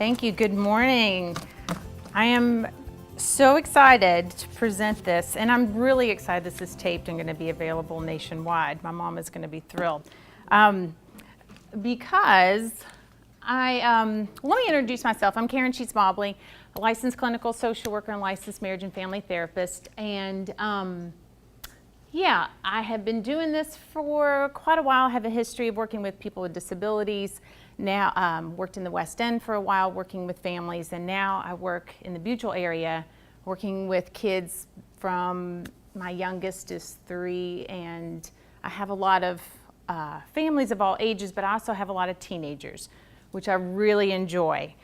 Thank you. Good morning. I am so excited to present this, and I'm really excited this is taped and going to be available nationwide. My mom is going to be thrilled. Because let me introduce myself. I'm Karen Sheets-Mobley, a licensed clinical social worker and licensed marriage and family therapist. And I have been doing this for quite a while. I have a history of working with people with disabilities. Now, worked in the West End for a while, working with families, and now I work in the Butyl area, working with kids from my youngest is 3, and I have a lot of families of all ages, but I also have a lot of teenagers, which I really enjoy.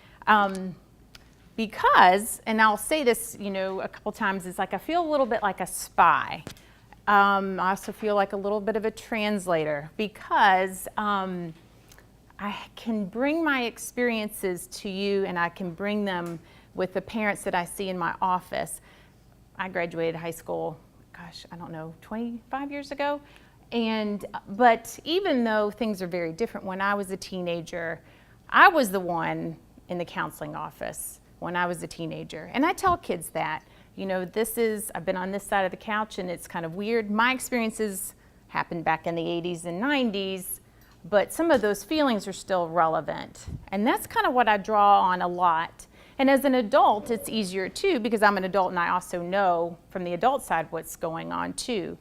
Because, and I'll say this, a couple times, it's like I feel a little bit like a spy. I also feel like a little bit of a translator because I can bring my experiences to you, and I can bring them with the parents that I see in my office. I graduated high school, 25 years ago. But even though things are very different, when I was a teenager, I was the one in the counseling office when I was a teenager. And I tell kids that, I've been on this side of the couch and it's kind of weird. My experiences happened back in the 80s and 90s, but some of those feelings are still relevant. And that's kind of what I draw on a lot. And as an adult, it's easier too, because I'm an adult and I also know from the adult side what's going on too.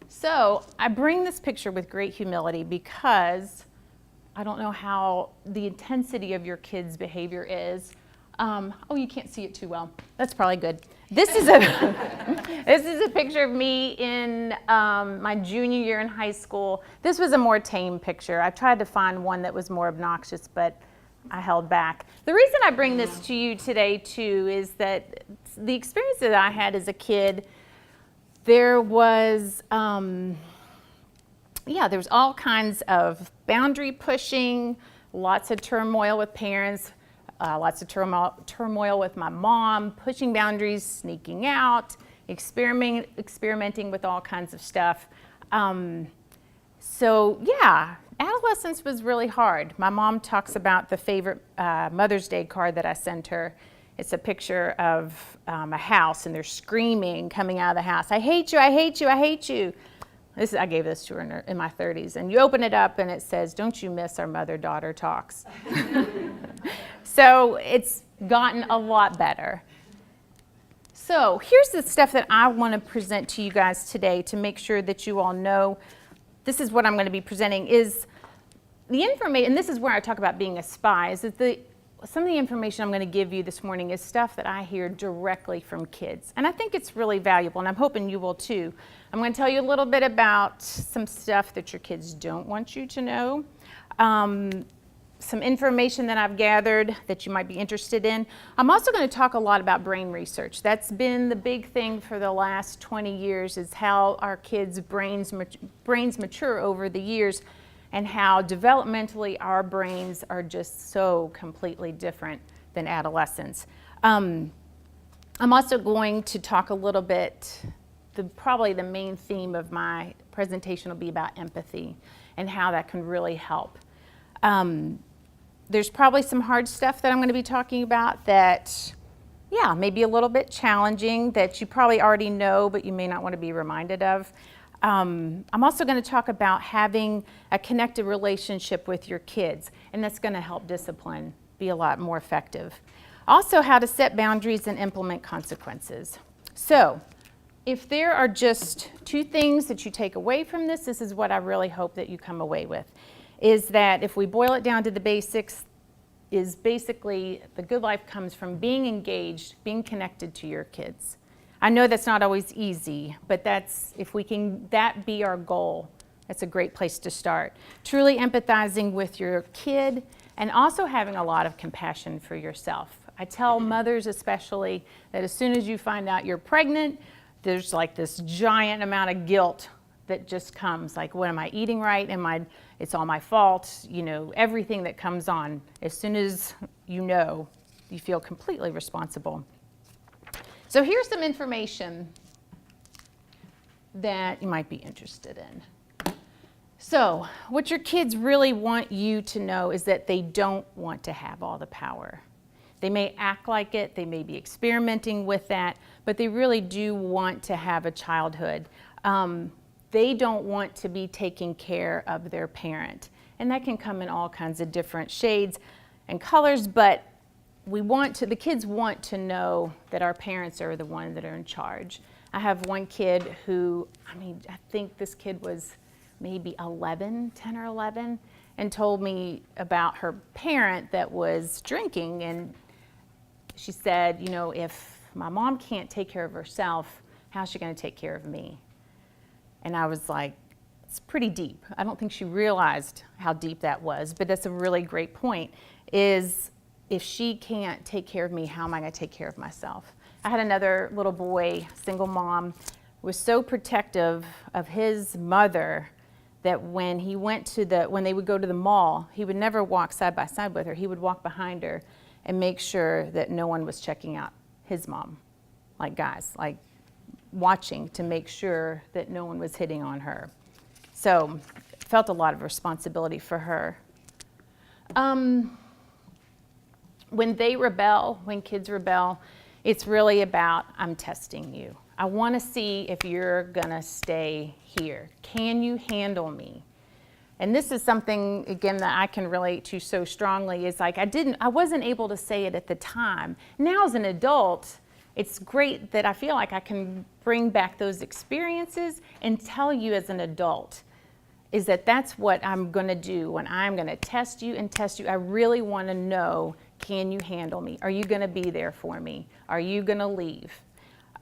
So I bring this picture with great humility because I don't know how the intensity of your kids' behavior is. You can't see it too well. That's probably good. This is a picture of me in my junior year in high school. This was a more tame picture. I tried to find one that was more obnoxious, but I held back. The reason I bring this to you today too is that the experience that I had as a kid, there was all kinds of boundary pushing, lots of turmoil with parents, lots of turmoil with my mom, pushing boundaries, sneaking out, experimenting with all kinds of stuff. Adolescence was really hard. My mom talks about the favorite Mother's Day card that I sent her. It's a picture of a house, and they're screaming coming out of the house, "I hate you, I hate you, I hate you." I gave this to her in my 30s. And you open it up and it says, "Don't you miss our mother-daughter talks." So it's gotten a lot better. So here's the stuff that I want to present to you guys today to make sure that you all know this is what I'm going to be presenting is the information, and this is where I talk about being a spy, is that some of the information I'm going to give you this morning is stuff that I hear directly from kids. And I think it's really valuable, and I'm hoping you will too. I'm going to tell you a little bit about some stuff that your kids don't want you to know. Some information that I've gathered that you might be interested in. I'm also going to talk a lot about brain research. That's been the big thing for the last 20 years is how our kids' brains mature over the years and how developmentally our brains are just so completely different than adolescents. I'm also going to talk a little bit, probably the main theme of my presentation will be about empathy and how that can really help. There's probably some hard stuff that I'm going to be talking about that, may be a little bit challenging that you probably already know, but you may not want to be reminded of. I'm also going to talk about having a connected relationship with your kids, and that's going to help discipline be a lot more effective. Also, how to set boundaries and implement consequences. So, if there are just 2 things that you take away from this is what I really hope that you come away with, is that if we boil it down to the basics, is basically the good life comes from being engaged, being connected to your kids. I know that's not always easy, but if we can that be our goal, that's a great place to start. Truly empathizing with your kid and also having a lot of compassion for yourself. I tell mothers especially that as soon as you find out you're pregnant, there's like this giant amount of guilt that just comes, like, what am I eating right? It's all my fault, everything that comes on. As soon as you feel completely responsible. So here's some information that you might be interested in. So what your kids really want you to know is that they don't want to have all the power. They may act like it, they may be experimenting with that, but they really do want to have a childhood. They don't want to be taking care of their parent. And that can come in all kinds of different shades and colors, but the kids want to know that our parents are the ones that are in charge. I have one kid who, I think this kid was maybe 10 or 11, and told me about her parent that was drinking. And she said, if my mom can't take care of herself, how's she going to take care of me? And I was like, it's pretty deep. I don't think she realized how deep that was, but that's a really great point, is if she can't take care of me, how am I going to take care of myself? I had another little boy, single mom, was so protective of his mother that when they would go to the mall, he would never walk side by side with her. He would walk behind her and make sure that no one was checking out his mom, like guys, like watching to make sure that no one was hitting on her. So felt a lot of responsibility for her. When kids rebel, it's really about, I'm testing you. I want to see if you're gonna stay here. Can you handle me? And this is something, again, that I can relate to so strongly, is like I wasn't able to say it at the time. Now as an adult, it's great that I feel like I can bring back those experiences and tell you as an adult, is that that's what I'm gonna do when I'm gonna test you and test you. I really wanna know, can you handle me? Are you gonna be there for me? Are you gonna leave?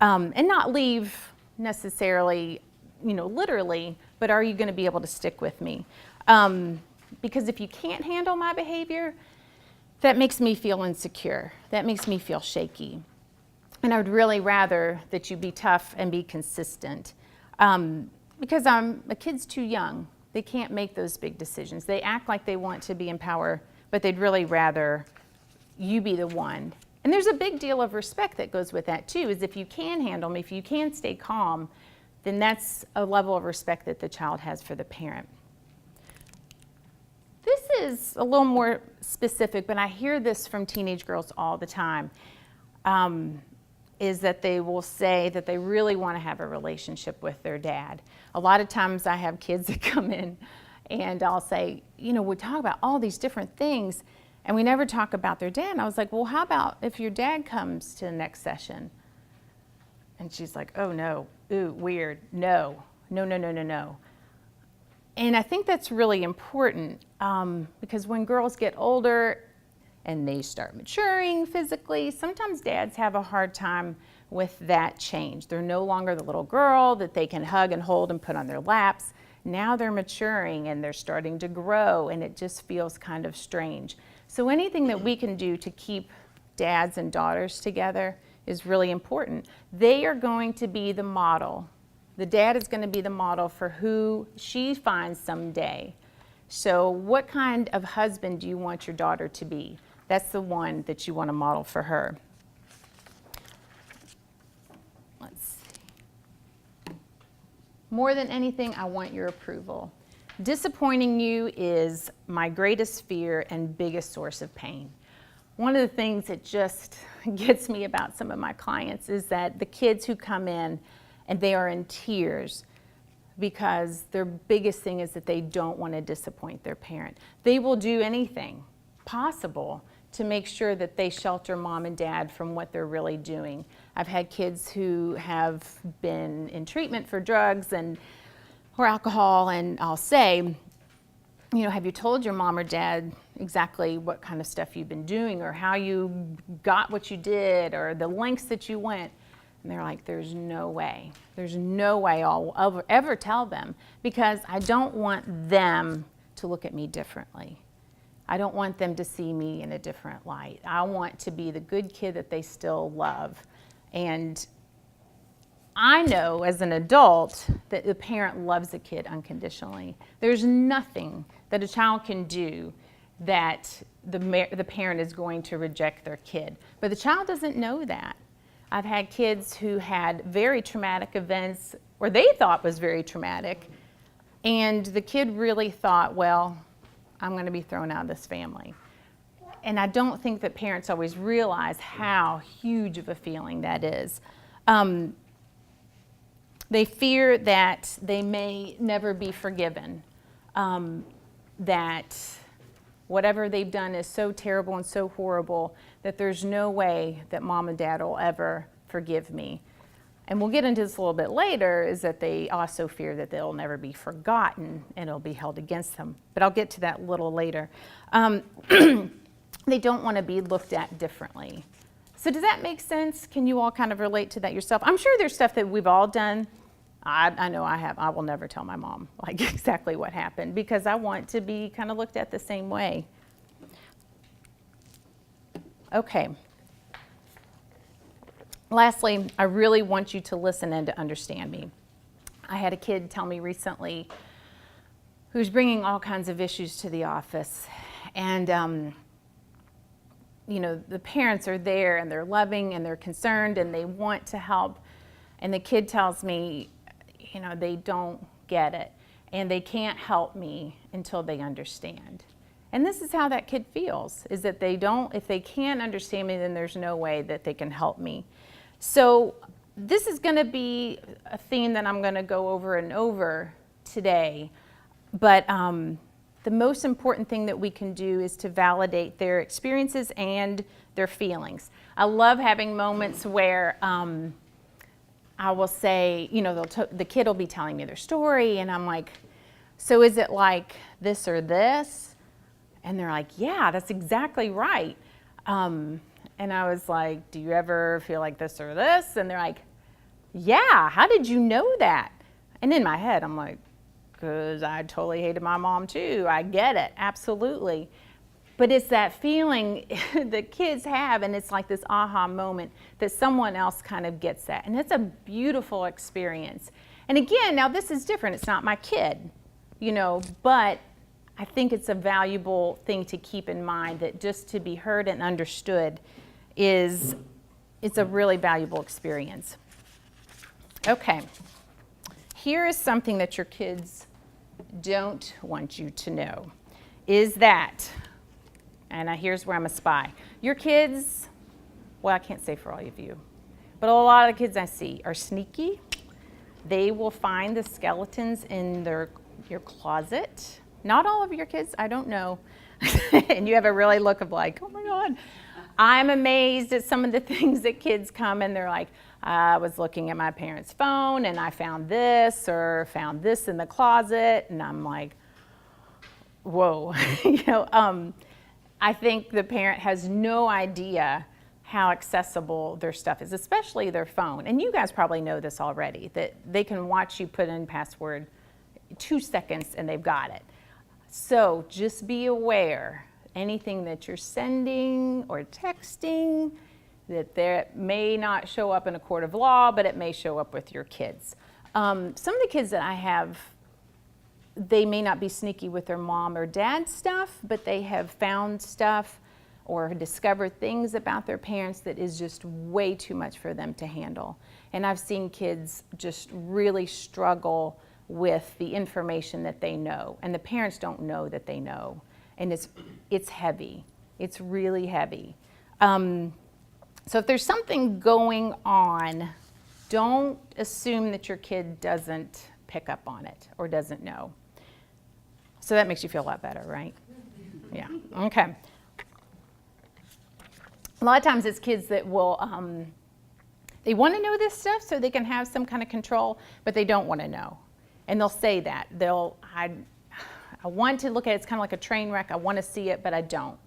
And not leave necessarily, literally, but are you gonna be able to stick with me? Because if you can't handle my behavior, that makes me feel insecure. That makes me feel shaky. And I would really rather that you be tough and be consistent. Because a kid's too young. They can't make those big decisions. They act like they want to be in power, but they'd really rather you be the one. And there's a big deal of respect that goes with that too, is if you can handle me, if you can stay calm, then that's a level of respect that the child has for the parent. This is a little more specific, but I hear this from teenage girls all the time, is that they will say that they really want to have a relationship with their dad. A lot of times I have kids that come in and I'll say, we talk about all these different things and we never talk about their dad. And I was like, well, how about if your dad comes to the next session? And she's like, oh no, ooh, weird, no. And I think that's really important because when girls get older and they start maturing physically, sometimes dads have a hard time with that change. They're no longer the little girl that they can hug and hold and put on their laps. Now they're maturing and they're starting to grow, and it just feels kind of strange. So anything that we can do to keep dads and daughters together is really important. They are going to be the model. The dad is going to be the model for who she finds someday. So what kind of husband do you want your daughter to be? That's the one that you want to model for her. Let's see. More than anything, I want your approval. Disappointing you is my greatest fear and biggest source of pain. One of the things that just gets me about some of my clients is that the kids who come in and they are in tears because their biggest thing is that they don't want to disappoint their parent. They will do anything possible to make sure that they shelter mom and dad from what they're really doing. I've had kids who have been in treatment for drugs or alcohol, and I'll say, have you told your mom or dad exactly what kind of stuff you've been doing or how you got what you did or the lengths that you went? And they're like, there's no way. There's no way I'll ever tell them, because I don't want them to look at me differently. I don't want them to see me in a different light. I want to be the good kid that they still love. And I know as an adult that the parent loves a kid unconditionally. There's nothing that a child can do that the parent is going to reject their kid. But the child doesn't know that. I've had kids who had very traumatic events, or they thought was very traumatic, and the kid really thought, well, I'm going to be thrown out of this family. And I don't think that parents always realize how huge of a feeling that is. They fear that they may never be forgiven, that whatever they've done is so terrible and so horrible that there's no way that mom and dad will ever forgive me. And we'll get into this a little bit later, is that they also fear that they'll never be forgotten and it'll be held against them. But I'll get to that a little later. They don't want to be looked at differently. So does that make sense? Can you all kind of relate to that yourself? I'm sure there's stuff that we've all done. I know I have. I will never tell my mom like exactly what happened because I want to be kind of looked at the same way. Okay. Lastly, I really want you to listen and to understand me. I had a kid tell me recently who's bringing all kinds of issues to the office. And, you know, the parents are there and they're loving and they're concerned and they want to help. And the kid tells me, you know, they don't get it and they can't help me until they understand. And this is how that kid feels, is that they don't, if they can't understand me, then there's no way that they can help me. So this is going to be a theme that I'm going to go over and over today. But the most important thing that we can do is to validate their experiences and their feelings. I love having moments where I will say, you know, the kid will be telling me their story, and I'm like, so is it like this or this? And they're like, yeah, that's exactly right. And I was like, do you ever feel like this or this? And they're like, yeah, how did you know that? And in my head, I'm like, because I totally hated my mom too. I get it, absolutely. But it's that feeling that kids have, and it's like this aha moment that someone else kind of gets that. And it's a beautiful experience. And again, now this is different. It's not my kid, you know, but I think it's a valuable thing to keep in mind that just to be heard and understood it's a really valuable experience. Okay, here is something that your kids don't want you to know, is that, and here's where I'm a spy. Your kids, well, I can't say for all of you, but a lot of the kids I see are sneaky. They will find the skeletons in your closet. Not all of your kids, I don't know. And you have a really look of like, oh my God. I'm amazed at some of the things that kids come and they're like, I was looking at my parents' phone and I found this or found this in the closet. And I'm like, whoa. You know, I think the parent has no idea how accessible their stuff is, especially their phone. And you guys probably know this already, that they can watch you put in password 2 seconds and they've got it. So just be aware, anything that you're sending or texting, that may not show up in a court of law, but it may show up with your kids. Some of the kids that I have, they may not be sneaky with their mom or dad's stuff, but they have found stuff or discovered things about their parents that is just way too much for them to handle. And I've seen kids just really struggle with the information that they know, and the parents don't know that they know. And it's heavy. It's really heavy. So if there's something going on, don't assume that your kid doesn't pick up on it or doesn't know. So that makes you feel a lot better, right? Yeah, okay. A lot of times it's kids that will, they want to know this stuff so they can have some kind of control, but they don't want to know. And they'll say that. I want to look at it, it's kind of like a train wreck. I want to see it, but I don't.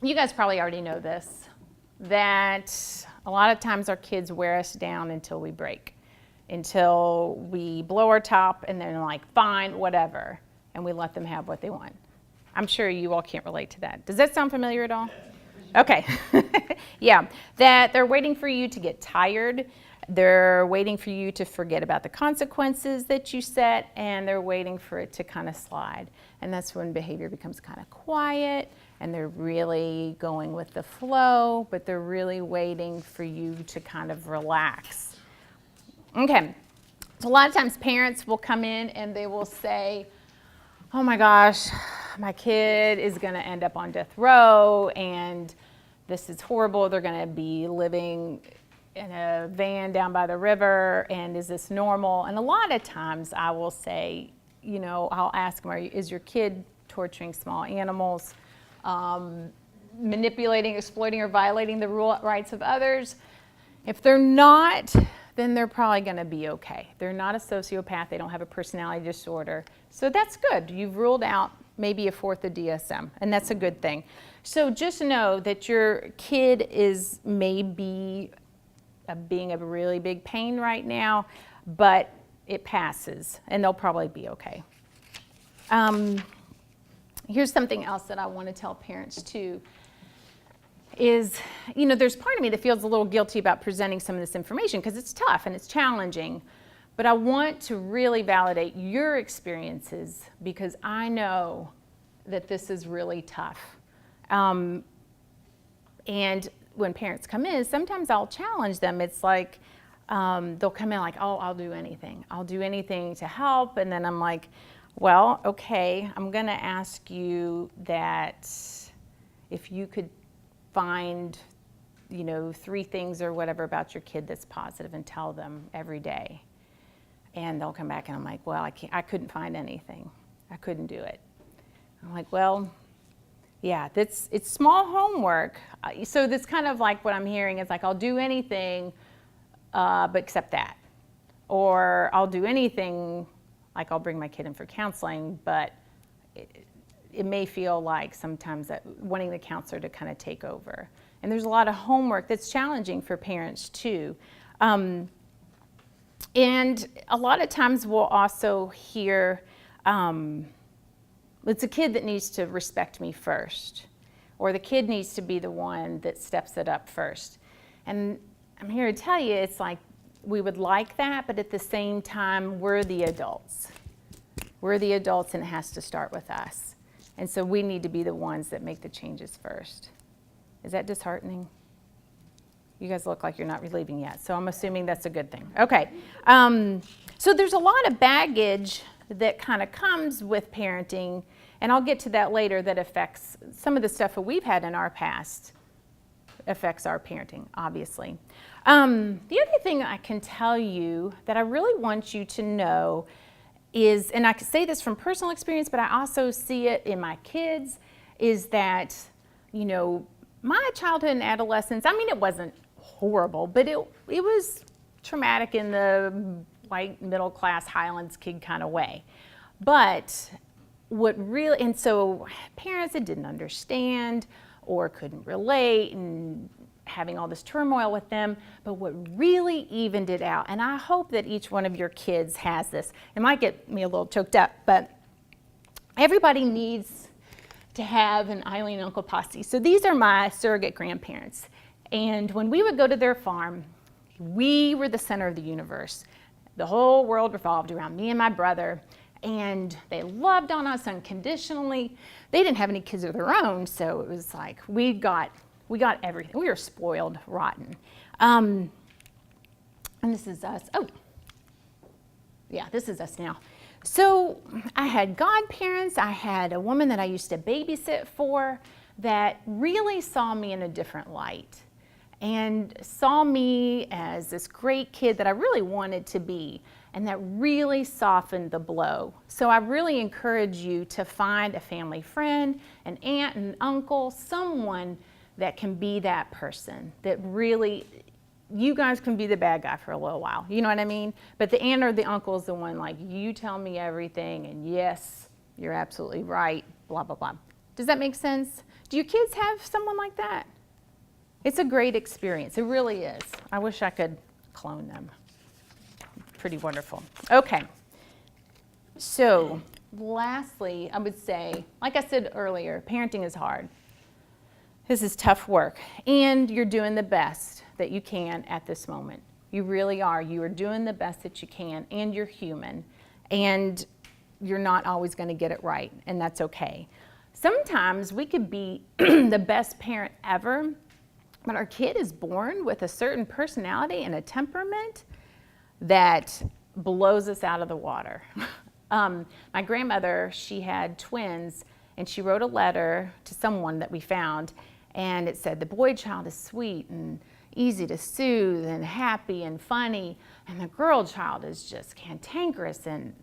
You guys probably already know this, that a lot of times our kids wear us down until we break, until we blow our top and then like, fine, whatever, and we let them have what they want. I'm sure you all can't relate to that. Does that sound familiar at all? Okay. Yeah, that they're waiting for you to get tired. They're waiting for you to forget about the consequences that you set, and they're waiting for it to kind of slide. And that's when behavior becomes kind of quiet, and they're really going with the flow, but they're really waiting for you to kind of relax. Okay, so a lot of times parents will come in and they will say, oh my gosh, my kid is going to end up on death row and this is horrible. They're going to be living in a van down by the river, and is this normal? And a lot of times I will say, I'll ask them, is your kid torturing small animals, manipulating, exploiting, or violating the rights of others? If they're not, then they're probably going to be okay. They're not a sociopath. They don't have a personality disorder. So that's good. You've ruled out maybe a fourth of DSM, and that's a good thing. So just know that your kid is maybe being a really big pain right now, but it passes, and they'll probably be okay. Here's something else that I want to tell parents too, is, there's part of me that feels a little guilty about presenting some of this information because it's tough and it's challenging, but I want to really validate your experiences because I know that this is really tough. And when parents come in, sometimes I'll challenge them. It's like, they'll come in like, oh, I'll do anything. I'll do anything to help. And then I'm like, well, okay, I'm going to ask you that if you could find, 3 things or whatever about your kid that's positive and tell them every day. And they'll come back and I'm like, well, I couldn't find anything. I couldn't do it. I'm like, well, yeah, it's small homework. So that's kind of like what I'm hearing is like, I'll do anything, but except that. Or I'll do anything, like I'll bring my kid in for counseling, but it may feel like sometimes that wanting the counselor to kind of take over. And there's a lot of homework that's challenging for parents too. And a lot of times we'll also hear, it's a kid that needs to respect me first, or the kid needs to be the one that steps it up first. And I'm here to tell you, it's like we would like that, but at the same time, we're the adults. We're the adults and it has to start with us. And so we need to be the ones that make the changes first. Is that disheartening? You guys look like you're not relieving yet, so I'm assuming that's a good thing. Okay, so there's a lot of baggage that kind of comes with parenting, and I'll get to that later, that affects some of the stuff that we've had in our past affects our parenting, obviously. The other thing I can tell you that I really want you to know is, and I can say this from personal experience, but I also see it in my kids, is that, my childhood and adolescence, it wasn't horrible, but it was traumatic in the white middle class Highlands kid kind of way. But and so parents that didn't understand or couldn't relate and having all this turmoil with them, but what really evened it out, and I hope that each one of your kids has this. It might get me a little choked up, but everybody needs to have an Eileen and Uncle Posse. So these are my surrogate grandparents. And when we would go to their farm, we were the center of the universe. The whole world revolved around me and my brother, and they loved on us unconditionally. They didn't have any kids of their own, so it was like we got everything. We were spoiled rotten. And this is us. Oh, yeah, this is us now. So I had godparents. I had a woman that I used to babysit for that really saw me in a different light and saw me as this great kid that I really wanted to be, and that really softened the blow. So I really encourage you to find a family friend, an aunt, an uncle, someone that can be that person, that really, you guys can be the bad guy for a little while, you know what I mean? But the aunt or the uncle is the one like, you tell me everything, and yes, you're absolutely right, blah, blah, blah. Does that make sense? Do your kids have someone like that? It's a great experience, it really is. I wish I could clone them. Pretty wonderful. Okay, so lastly, I would say, like I said earlier, parenting is hard. This is tough work, and you're doing the best that you can at this moment. You really are. You are doing the best that you can, and you're human, and you're not always going to get it right, and that's okay. Sometimes we could be the best parent ever, but our kid is born with a certain personality and a temperament that blows us out of the water. My grandmother, she had twins, and she wrote a letter to someone that we found, and it said, the boy child is sweet and easy to soothe and happy and funny, and the girl child is just cantankerous and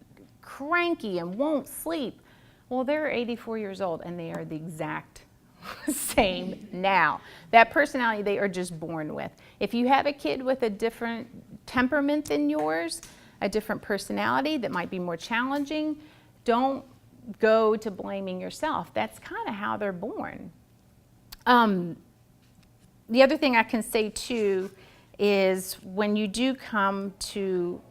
cranky and won't sleep. Well, they're 84 years old, and they are the exact same now. That personality they are just born with. If you have a kid with a different temperament than yours, a different personality that might be more challenging, don't go to blaming yourself. That's kind of how they're born. The other thing I can say too is when you do come to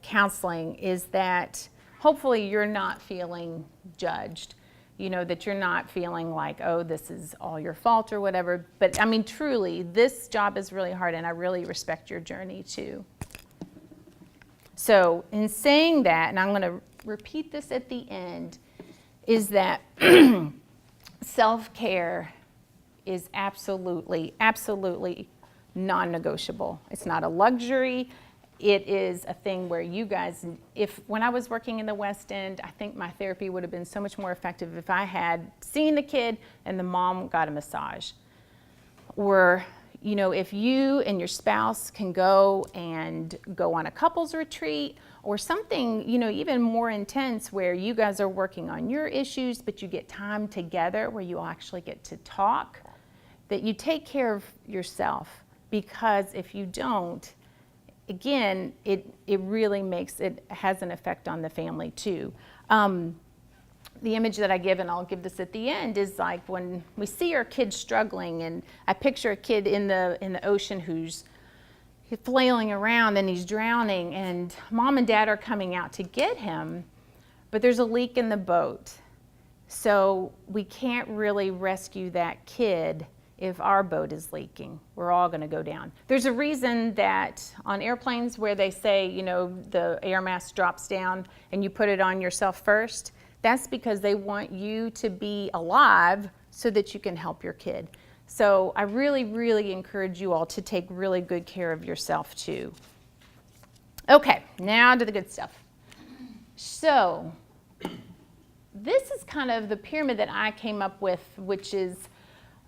counseling is that hopefully you're not feeling judged. You know, that you're not feeling like, oh, this is all your fault or whatever. But I mean, truly, this job is really hard, and I really respect your journey too. So in saying that, and I'm going to repeat this at the end, is that self-care is absolutely, absolutely non-negotiable. It's not a luxury. It is a thing where you guys, when I was working in the West End, I think my therapy would have been so much more effective if I had seen the kid and the mom got a massage. Or, you know, if you and your spouse can go on a couples retreat or something, you know, even more intense where you guys are working on your issues, but you get time together where you actually get to talk, that you take care of yourself. Because if you don't, again, it really has an effect on the family too. The image that I give, and I'll give this at the end, is like when we see our kids struggling, and I picture a kid in the ocean who's flailing around and he's drowning, and mom and dad are coming out to get him, but there's a leak in the boat. So we can't really rescue that kid if our boat is leaking. We're all going to go down. There's a reason that on airplanes where they say, you know, the air mask drops down and you put it on yourself first. That's because they want you to be alive so that you can help your kid. So I really, really encourage you all to take really good care of yourself too. Okay, now to the good stuff. So this is kind of the pyramid that I came up with, which is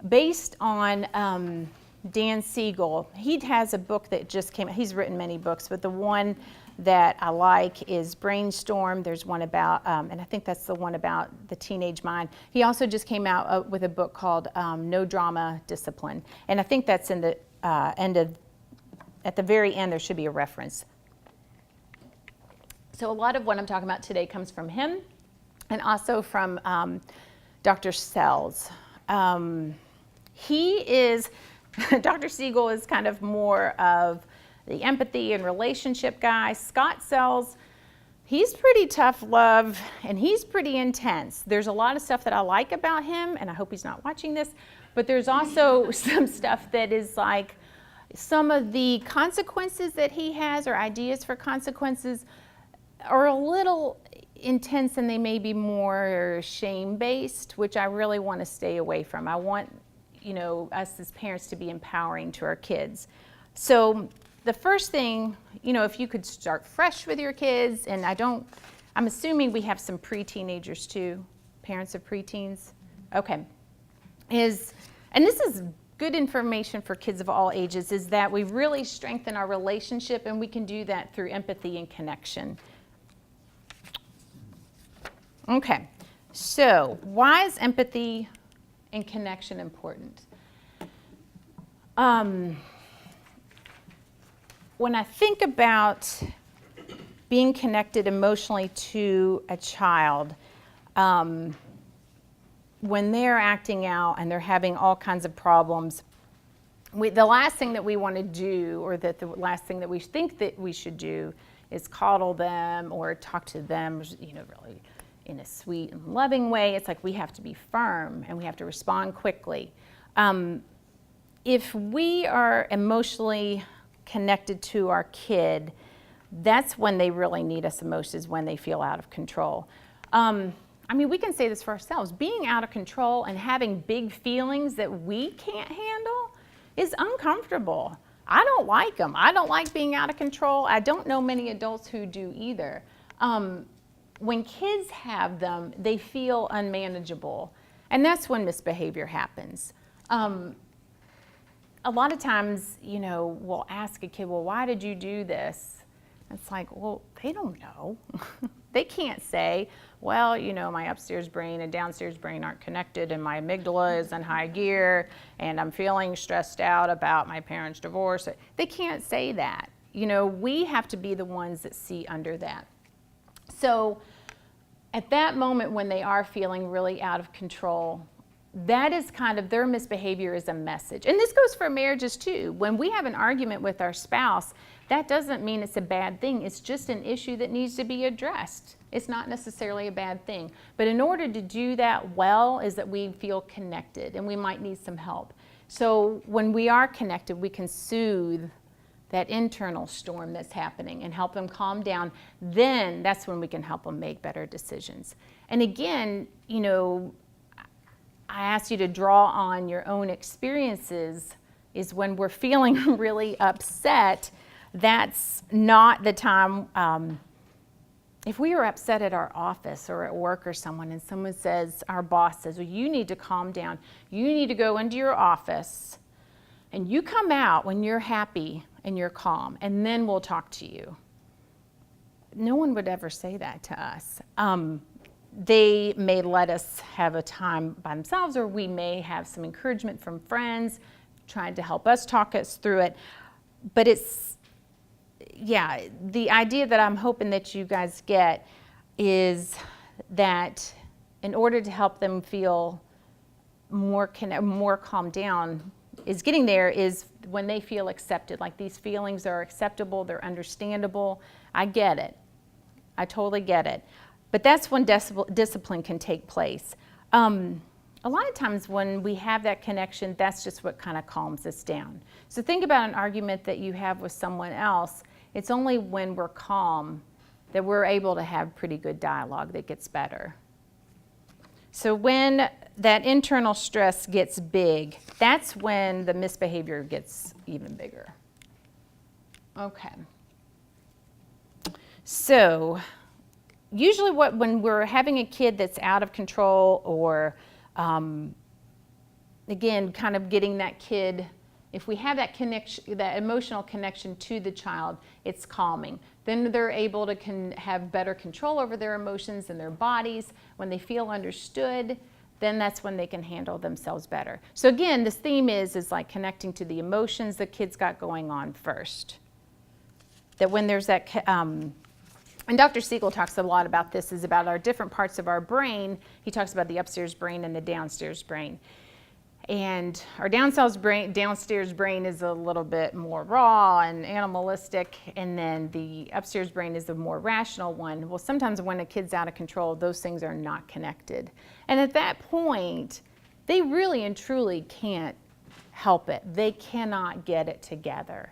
based on Dan Siegel. He has a book that just came out. He's written many books, but the one that I like is Brainstorm. There's one about, and I think that's the one about the teenage mind. He also just came out with a book called No Drama Discipline. And I think that's in the at the very end, there should be a reference. So a lot of what I'm talking about today comes from him and also from Dr. Sells. Dr. Siegel is kind of more of the empathy and relationship guy. Scott Sells, he's pretty tough love and he's pretty intense. There's a lot of stuff that I like about him, and I hope he's not watching this, but there's also some stuff that is like some of the consequences that he has or ideas for consequences are a little intense, and they may be more shame-based, which I really want to stay away from. I want, you know, us as parents to be empowering to our kids. So the first thing, you know, if you could start fresh with your kids, and I'm assuming we have some pre-teenagers too, parents of preteens. Okay. And this is good information for kids of all ages, is that we really strengthen our relationship, and we can do that through empathy and connection. Okay, so why is empathy and connection important? When I think about being connected emotionally to a child, when they're acting out and they're having all kinds of problems, the last thing that we want to do, or that the last thing that we think that we should do, is coddle them or talk to them, you know, really in a sweet and loving way. It's like we have to be firm and we have to respond quickly. If we are emotionally connected to our kid, that's when they really need us the most, is when they feel out of control. I mean, we can say this for ourselves. Being out of control and having big feelings that we can't handle is uncomfortable. I don't like them. I don't like being out of control. I don't know many adults who do either. when kids have them, they feel unmanageable. And that's when misbehavior happens. A lot of times, we'll ask a kid, well, why did you do this? It's like, well, they don't know. They can't say, well, my upstairs brain and downstairs brain aren't connected and my amygdala is in high gear and I'm feeling stressed out about my parents' divorce. They can't say that. We have to be the ones that see under that. So at that moment when they are feeling really out of control, that is kind of their misbehavior is a message. And this goes for marriages too. When we have an argument with our spouse, that doesn't mean it's a bad thing. It's just an issue that needs to be addressed. It's not necessarily a bad thing. But in order to do that well is that we feel connected and we might need some help. So when we are connected, we can soothe that internal storm that's happening and help them calm down. Then that's when we can help them make better decisions. And again, I ask you to draw on your own experiences is when we're feeling really upset, that's not the time. If we are upset at our office or at work or someone and someone says, our boss says, well, you need to calm down. You need to go into your office and you come out when you're happy and you're calm and then we'll talk to you. No one would ever say that to us. They may let us have a time by themselves, or we may have some encouragement from friends trying to help us talk us through it. But the idea that I'm hoping that you guys get is that in order to help them feel more calmed down, is getting there is when they feel accepted, like these feelings are acceptable, they're understandable. I get it. I totally get it. But that's when discipline can take place. A lot of times when we have that connection, that's just what kind of calms us down. So think about an argument that you have with someone else. It's only when we're calm that we're able to have pretty good dialogue that gets better. So when that internal stress gets big, that's when the misbehavior gets even bigger. Okay. So usually when we're having a kid that's out of control or, again, kind of getting that kid, if we have that connection, that emotional connection to the child, it's calming. Then they're able to have better control over their emotions and their bodies. When they feel understood, then that's when they can handle themselves better. So again, this theme is like connecting to the emotions the kid's got going on first. That when there's that, and Dr. Siegel talks a lot about this, is about our different parts of our brain. He talks about the upstairs brain and the downstairs brain. And our downstairs brain is a little bit more raw and animalistic, and then the upstairs brain is the more rational one. Well, sometimes when a kid's out of control, those things are not connected. And at that point, they really and truly can't help it. They cannot get it together.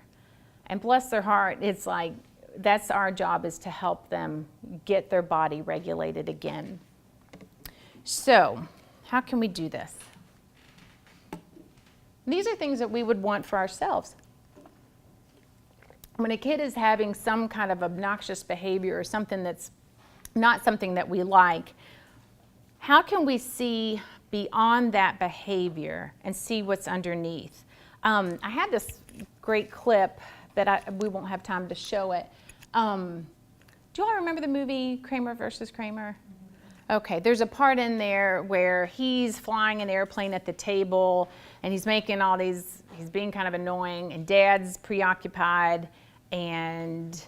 And bless their heart, it's like, that's our job, is to help them get their body regulated again. So, how can we do this? These are things that we would want for ourselves. When a kid is having some kind of obnoxious behavior or something that's not something that we like, how can we see beyond that behavior and see what's underneath? I had this great clip, but we won't have time to show it. Do you all remember the movie Kramer versus Kramer? Okay, there's a part in there where he's flying an airplane at the table and he's making all these, he's being kind of annoying, and Dad's preoccupied and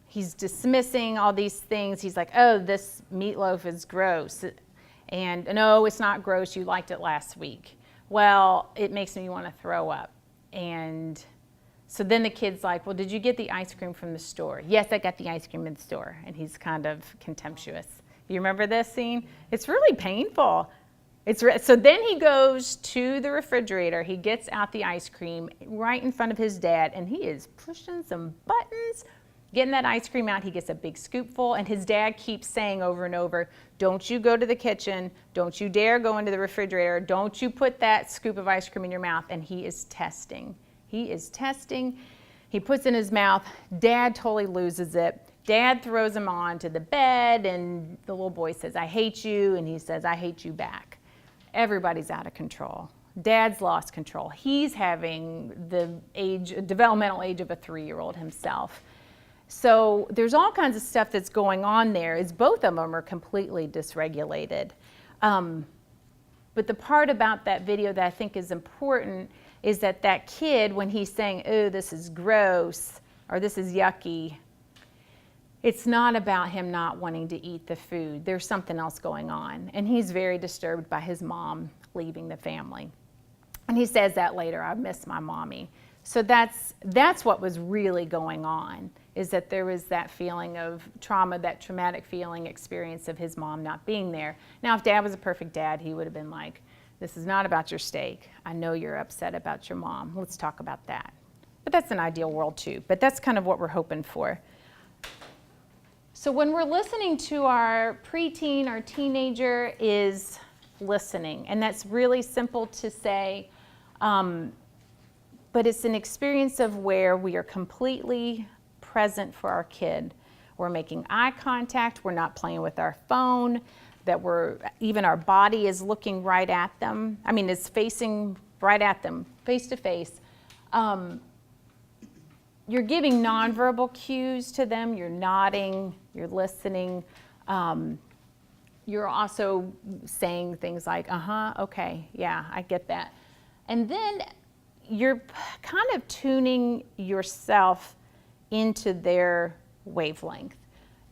he's dismissing all these things. He's like, oh, this meatloaf is gross. And no, it's not gross, you liked it last week. Well, it makes me want to throw up. And so then the kid's like, well, did you get the ice cream from the store? Yes, I got the ice cream in the store. And he's kind of contemptuous. You remember this scene? It's really painful. So then he goes to the refrigerator. He gets out the ice cream right in front of his dad, and he is pushing some buttons, getting that ice cream out. He gets a big scoopful, and his dad keeps saying over and over, don't you go to the kitchen. Don't you dare go into the refrigerator. Don't you put that scoop of ice cream in your mouth. And he is testing. He is testing. He puts it in his mouth. Dad totally loses it. Dad throws him onto the bed, and the little boy says, I hate you, and he says, I hate you back. Everybody's out of control. Dad's lost control. He's having the developmental age of a 3-year-old himself. So there's all kinds of stuff that's going on there, as both of them are completely dysregulated. But the part about that video that I think is important is that that kid, when he's saying, oh, this is gross, or this is yucky, it's not about him not wanting to eat the food. There's something else going on. And he's very disturbed by his mom leaving the family. And he says that later, I miss my mommy. So that's what was really going on, is that there was that feeling of trauma, that traumatic feeling, experience of his mom not being there. Now, if Dad was a perfect dad, he would have been like, this is not about your steak. I know you're upset about your mom. Let's talk about that. But that's an ideal world too. But that's kind of what we're hoping for. So when we're listening to our preteen, our teenager is listening. And that's really simple to say, but it's an experience of where we are completely present for our kid. We're making eye contact, we're not playing with our phone, that even our body is looking right at them. I mean, it's facing right at them, face to face. You're giving nonverbal cues to them. You're nodding, you're listening. You're also saying things like, okay, yeah, I get that. And then you're kind of tuning yourself into their wavelength.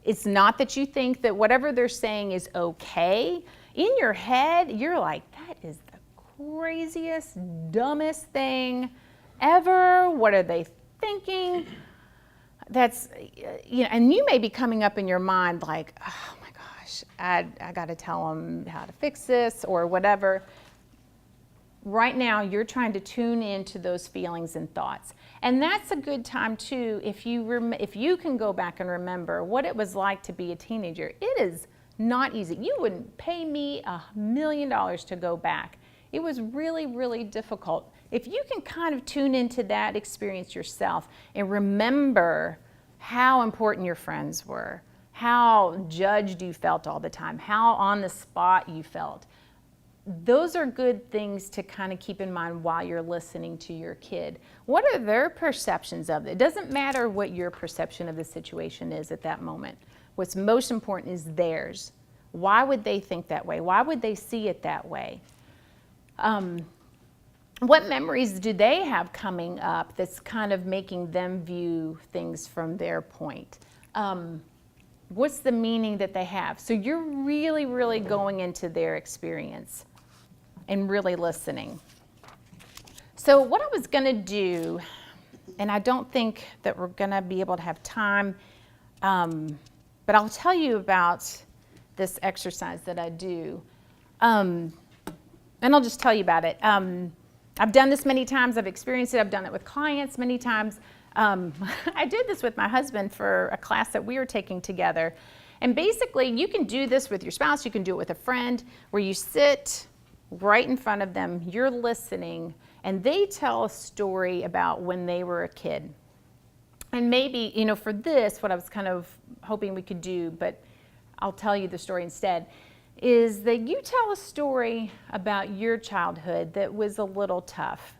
It's not that you think that whatever they're saying is okay. In your head, you're like, that is the craziest, dumbest thing ever. What are they thinking? That's, and you may be coming up in your mind like, oh my gosh, I got to tell them how to fix this or whatever. Right now, you're trying to tune into those feelings and thoughts. And that's a good time too, if you can go back and remember what it was like to be a teenager. It is not easy. You wouldn't pay me $1 million to go back. It was really, really difficult. If you can kind of tune into that experience yourself and remember how important your friends were, how judged you felt all the time, how on the spot you felt, those are good things to kind of keep in mind while you're listening to your kid. What are their perceptions of it? It doesn't matter what your perception of the situation is at that moment. What's most important is theirs. Why would they think that way? Why would they see it that way? What memories do they have coming up that's kind of making them view things from their point? What's the meaning that they have? So you're really, really going into their experience and really listening. So what I was gonna do, and I don't think that we're gonna be able to have time, but I'll tell you about this exercise that I do. And I'll just tell you about it. I've done this many times, I've experienced it, I've done it with clients many times. I did this with my husband for a class that we were taking together. And basically, you can do this with your spouse, you can do it with a friend, where you sit right in front of them, you're listening, and they tell a story about when they were a kid. And maybe, for this, what I was kind of hoping we could do, but I'll tell you the story instead, is that you tell a story about your childhood that was a little tough.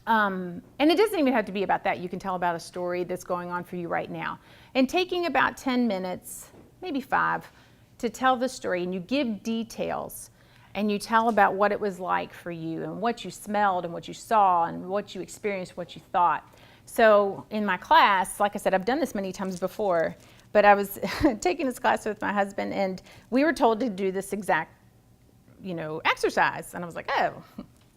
And it doesn't even have to be about that. You can tell about a story that's going on for you right now. And taking about 10 minutes, maybe 5, to tell the story, and you give details, and you tell about what it was like for you, and what you smelled, and what you saw, and what you experienced, what you thought. So in my class, like I said, I've done this many times before, but I was taking this class with my husband, and we were told to do this exact, exercise. And I was like, oh,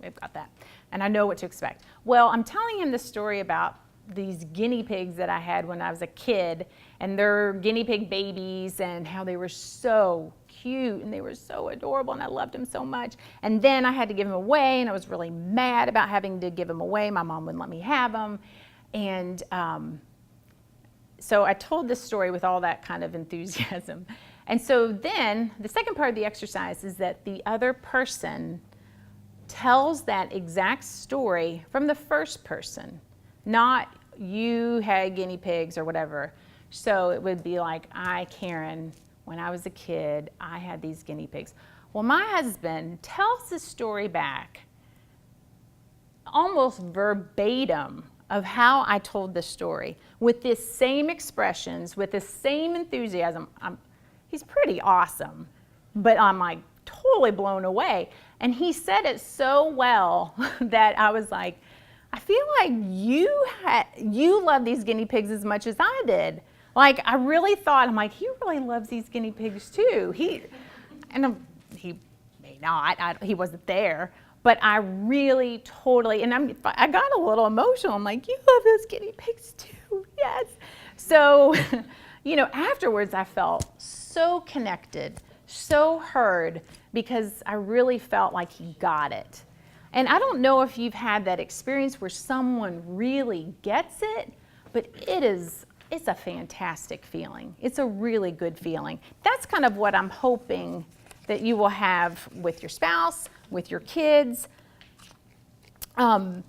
we've got that. And I know what to expect. Well, I'm telling him the story about these guinea pigs that I had when I was a kid, and they're guinea pig babies, and how they were so cute, and they were so adorable, and I loved them so much. And then I had to give them away, and I was really mad about having to give them away. My mom wouldn't let me have them. And so I told this story with all that kind of enthusiasm. And so then the second part of the exercise is that the other person tells that exact story from the first person, not you had guinea pigs or whatever. So it would be like, Karen, when I was a kid, I had these guinea pigs. Well, my husband tells the story back almost verbatim of how I told the story with the same expressions, with the same enthusiasm. He's pretty awesome, but I'm like totally blown away. And he said it so well that I was like, I feel like you love these guinea pigs as much as I did. Like, I really thought, I'm like, he really loves these guinea pigs too. He may not, he wasn't there, but I really totally, and I got a little emotional. I'm like, you love those guinea pigs too, yes. So, afterwards I felt so connected, so heard, because I really felt like he got it. And I don't know if you've had that experience where someone really gets it, but it's a fantastic feeling. It's a really good feeling. That's kind of what I'm hoping that you will have with your spouse, with your kids. But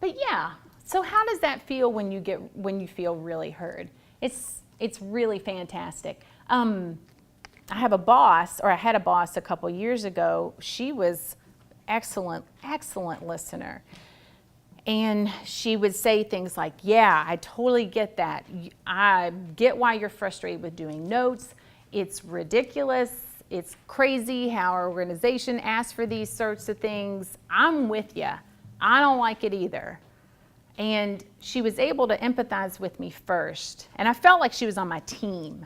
yeah, so how does that feel when you feel really heard? It's really fantastic. I had a boss a couple years ago. She was excellent listener. And she would say things like, yeah, I totally get that. I get why you're frustrated with doing notes. It's ridiculous. It's crazy how our organization asks for these sorts of things. I'm with you. I don't like it either. And she was able to empathize with me first. And I felt like she was on my team.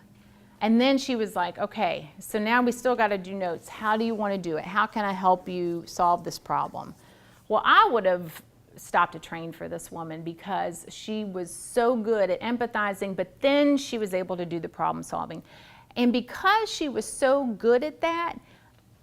And then she was like, okay, so now we still got to do notes. How do you want to do it? How can I help you solve this problem? Well, I would have stopped a train for this woman because she was so good at empathizing, but then she was able to do the problem solving. And because she was so good at that,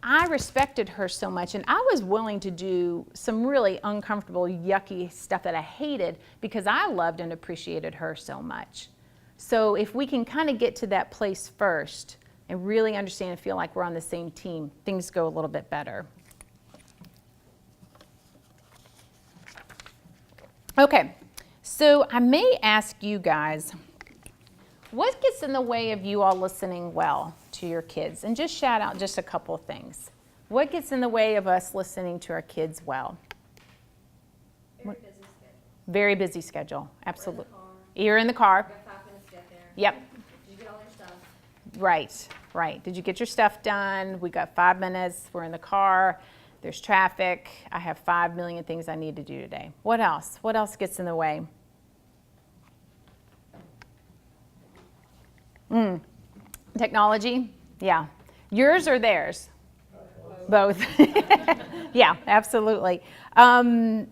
I respected her so much, and I was willing to do some really uncomfortable, yucky stuff that I hated because I loved and appreciated her so much. So if we can kind of get to that place first and really understand and feel like we're on the same team, things go a little bit better. Okay, so I may ask you guys, what gets in the way of you all listening well to your kids? And just shout out just a couple of things. What gets in the way of us listening to our kids well? Very busy schedule. Very busy schedule, absolutely. You're in the car. You're in the car. You got 5 minutes to get there. Yep. Did you get all your stuff? Right. Did you get your stuff done? We got 5 minutes. We're in the car. There's traffic. I have 5 million things I need to do today. What else? What else gets in the way? Technology? Yeah. Yours or theirs? Both. Yeah, absolutely. Yeah,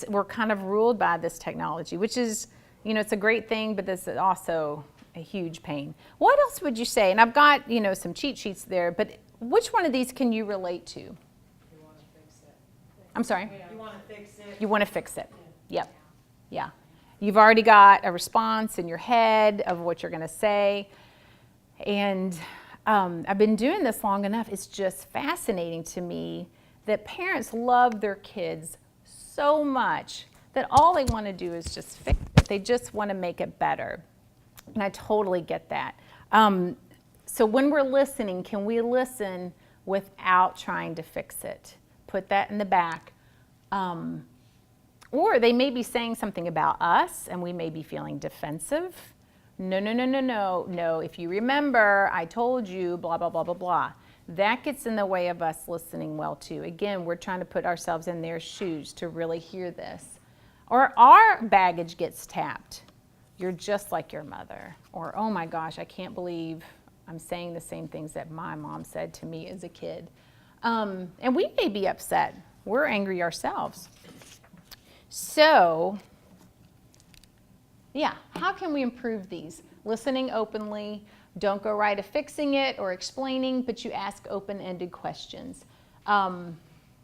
we're kind of ruled by this technology, which is, it's a great thing, but this is also a huge pain. What else would you say? And I've got, some cheat sheets there, but which one of these can you relate to? You want to fix it. I'm sorry? You want to fix it. You want to fix it. Yep. Yeah. You've already got a response in your head of what you're going to say. And I've been doing this long enough. It's just fascinating to me that parents love their kids so much that all they want to do is just fix it. They just want to make it better. And I totally get that. So when we're listening, can we listen without trying to fix it? Put that in the back. Or they may be saying something about us and we may be feeling defensive. No. If you remember, I told you, blah, blah, blah, blah, blah. That gets in the way of us listening well too. Again, we're trying to put ourselves in their shoes to really hear this. Or our baggage gets tapped. You're just like your mother. Or, oh my gosh, I can't believe I'm saying the same things that my mom said to me as a kid. And we may be upset. We're angry ourselves. So, yeah, how can we improve these? Listening openly. Don't go right to fixing it or explaining, but you ask open-ended questions. I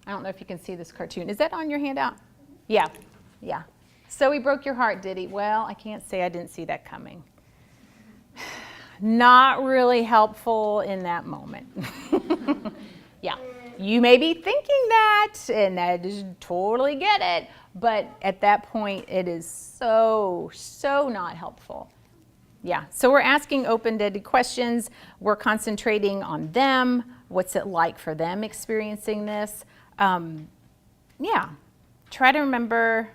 don't know if you can see this cartoon. Is that on your handout? Yeah. So he broke your heart, did he? Well, I can't say I didn't see that coming. Not really helpful in that moment. Yeah. you may be thinking that, and I just totally get it, but at that point, it is so not helpful. Yeah, so we're asking open-ended questions. We're concentrating on them. What's it like for them experiencing this? Yeah, try to remember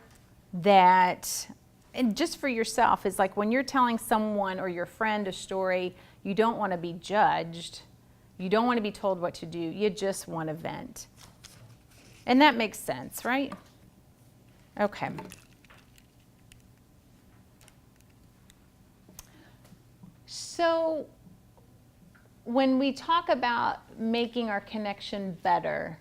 that, and just for yourself, is like when you're telling someone or your friend a story, you don't want to be judged. You don't want to be told what to do. You just want to vent. And that makes sense, right? Okay. So when we talk about making our connection better,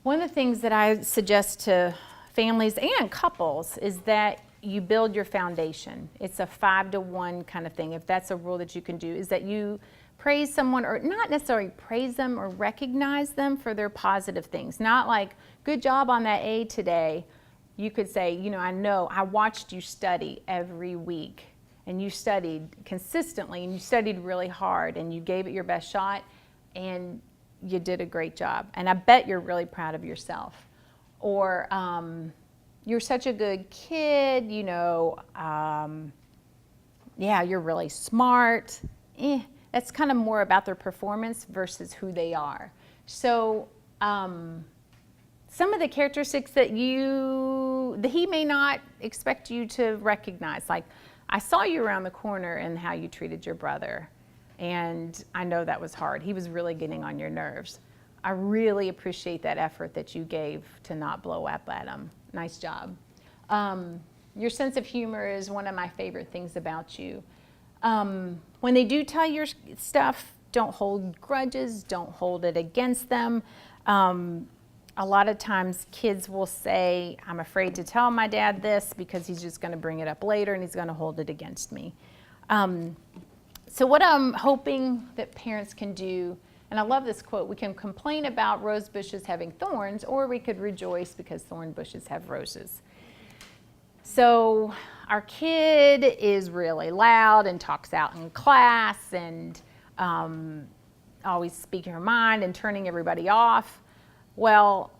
one of the things that I suggest to families and couples is that you build your foundation. It's a 5-to-1 kind of thing. If that's a rule that you can do, is that you praise someone, or not necessarily praise them or recognize them for their positive things. Not like, good job on that A today. You could say, you know, I watched you study every week, and you studied consistently, and you studied really hard, and you gave it your best shot, and you did a great job. And I bet you're really proud of yourself. Or, you're such a good kid, you know, yeah, you're really smart. That's kind of more about their performance versus who they are. So some of the characteristics that he may not expect you to recognize, like, I saw you around the corner and how you treated your brother, and I know that was hard. He was really getting on your nerves. I really appreciate that effort that you gave to not blow up at him. Nice job. Your sense of humor is one of my favorite things about you. When they do tell your stuff, don't hold grudges, don't hold it against them. A lot of times kids will say, I'm afraid to tell my dad this because he's just going to bring it up later and he's going to hold it against me. So what I'm hoping that parents can do, and I love this quote, we can complain about rose bushes having thorns, or we could rejoice because thorn bushes have roses. So our kid is really loud and talks out in class and always speaking her mind and turning everybody off. Well,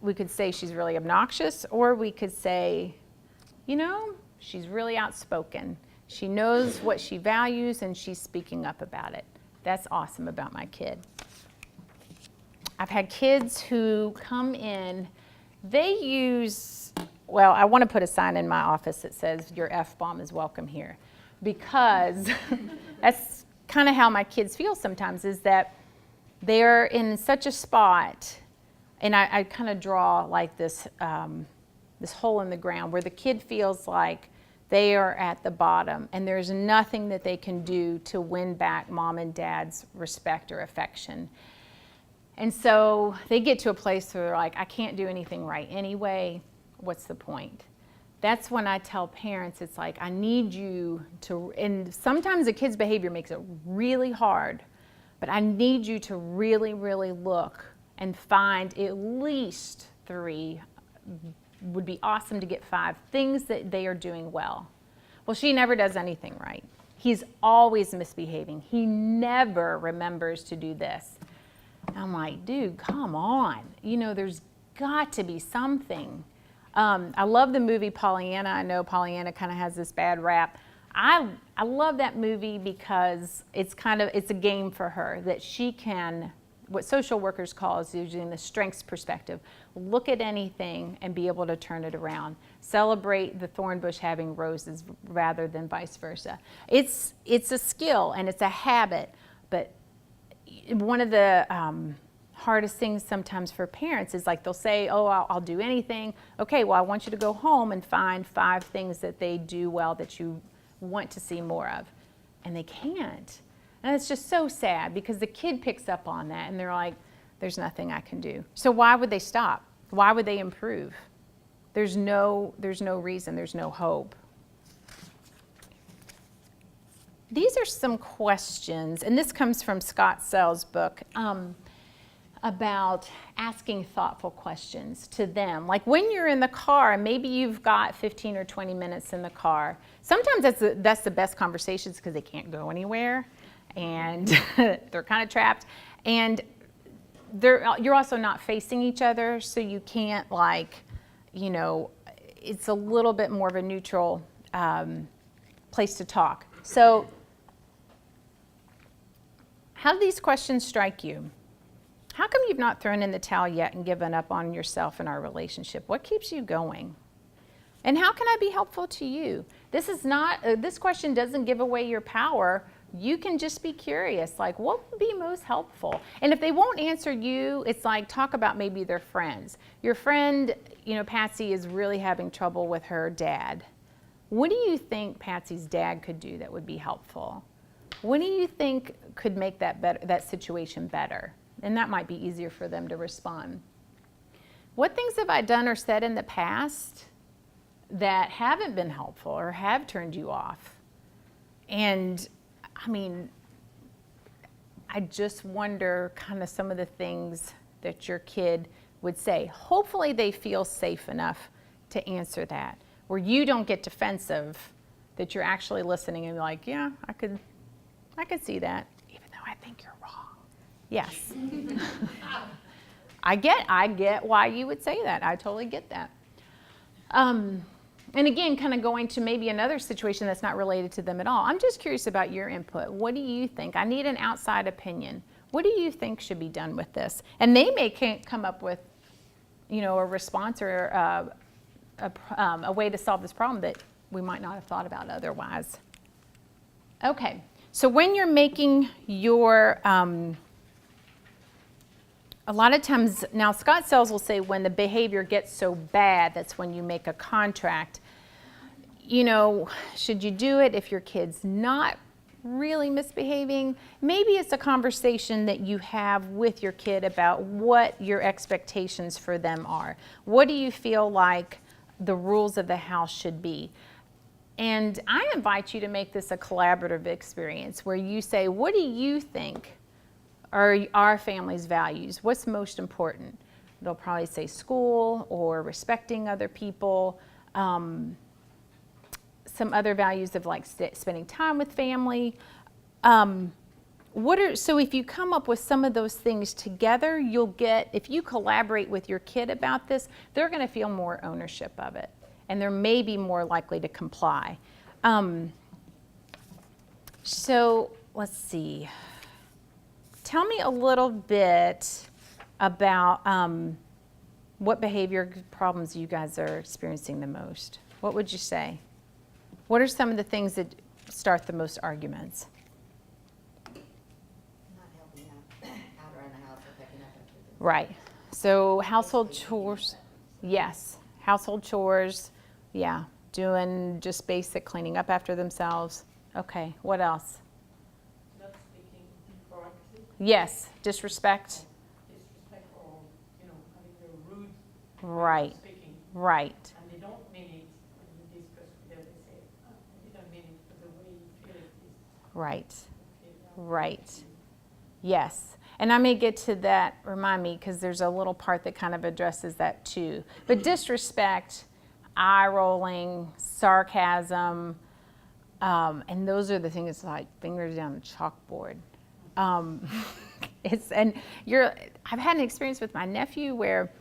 we could say she's really obnoxious, or we could say, you know, she's really outspoken. She knows what she values and she's speaking up about it. That's awesome about my kid. I've had kids who come in, they use, well, I want to put a sign in my office that says your F-bomb is welcome here, because that's kind of how my kids feel sometimes, is that they're in such a spot, and I kind of draw like this, this hole in the ground where the kid feels like they are at the bottom and there's nothing that they can do to win back mom and dad's respect or affection. And so they get to a place where they're like, I can't do anything right anyway. What's the point? That's when I tell parents, it's like, I need you to, and sometimes the kid's behavior makes it really hard, but I need you to really, really look and find at least 3, would be awesome to get 5 things that they are doing well. Well, she never does anything right. He's always misbehaving. He never remembers to do this. I'm like, dude, come on. You know, there's got to be something. I love the movie Pollyanna. I know Pollyanna kind of has this bad rap. I love that movie because it's a game for her that she can, what social workers call is using the strengths perspective. Look at anything and be able to turn it around. Celebrate the thorn bush having roses rather than vice versa. It's a skill and it's a habit, but one of the hardest things sometimes for parents is like they'll say, oh, I'll do anything. Okay, well, I want you to go home and find 5 things that they do well that you want to see more of. And they can't. And it's just so sad because the kid picks up on that and they're like, there's nothing I can do. So why would they stop? Why would they improve? There's no reason, there's no hope. These are some questions, and this comes from Scott Sell's book, about asking thoughtful questions to them. Like when you're in the car, and maybe you've got 15 or 20 minutes in the car. Sometimes that's the best conversations because they can't go anywhere and they're kind of trapped. And you're also not facing each other, so you can't it's a little bit more of a neutral place to talk. So how do these questions strike you? How come you've not thrown in the towel yet and given up on yourself and our relationship? What keeps you going? And how can I be helpful to you? This question doesn't give away your power. You can just be curious, like, what would be most helpful? And if they won't answer you, it's like, talk about maybe their friends. Your friend, Patsy is really having trouble with her dad. What do you think Patsy's dad could do that would be helpful? What do you think could make that situation better? And that might be easier for them to respond. What things have I done or said in the past that haven't been helpful or have turned you off? And I just wonder kind of some of the things that your kid would say. Hopefully they feel safe enough to answer that, where you don't get defensive, that you're actually listening and like, yeah, I could see that, even though I think you're wrong. Yes. I get why you would say that. I totally get that. And again, kind of going to maybe another situation that's not related to them at all. I'm just curious about your input. What do you think? I need an outside opinion. What do you think should be done with this? And they may come up with, a response or a way to solve this problem that we might not have thought about otherwise. Okay, so when you're making your, a lot of times, now Scott Sells will say when the behavior gets so bad, that's when you make a contract. Should you do it if your kid's not really misbehaving? Maybe it's a conversation that you have with your kid about what your expectations for them are. What do you feel like the rules of the house should be? And I invite you to make this a collaborative experience where you say, what do you think are our family's values? What's most important? They'll probably say school or respecting other people. Some other values of like spending time with family. So if you come up with some of those things together, if you collaborate with your kid about this, they're going to feel more ownership of it. And they're maybe more likely to comply. So let's see. Tell me a little bit about what behavior problems you guys are experiencing the most. What would you say? What are some of the things that start the most arguments? Not helping out around the house or picking up after them. Right. So household chores. Yes. Household chores. Yeah. Doing just basic cleaning up after themselves. Okay. What else? Not speaking incorrectly. Yes. Disrespect. Disrespect or, having a rude Right. speaking. Right. And they don't mean it when you discuss with them. They say, I didn't mean it, but the way you feel it is. Right. Okay, Right. Yes. And I may get to that, remind me, because there's a little part that kind of addresses that too. But disrespect, eye rolling, sarcasm, and those are the things like fingers down the chalkboard. I've had an experience with my nephew where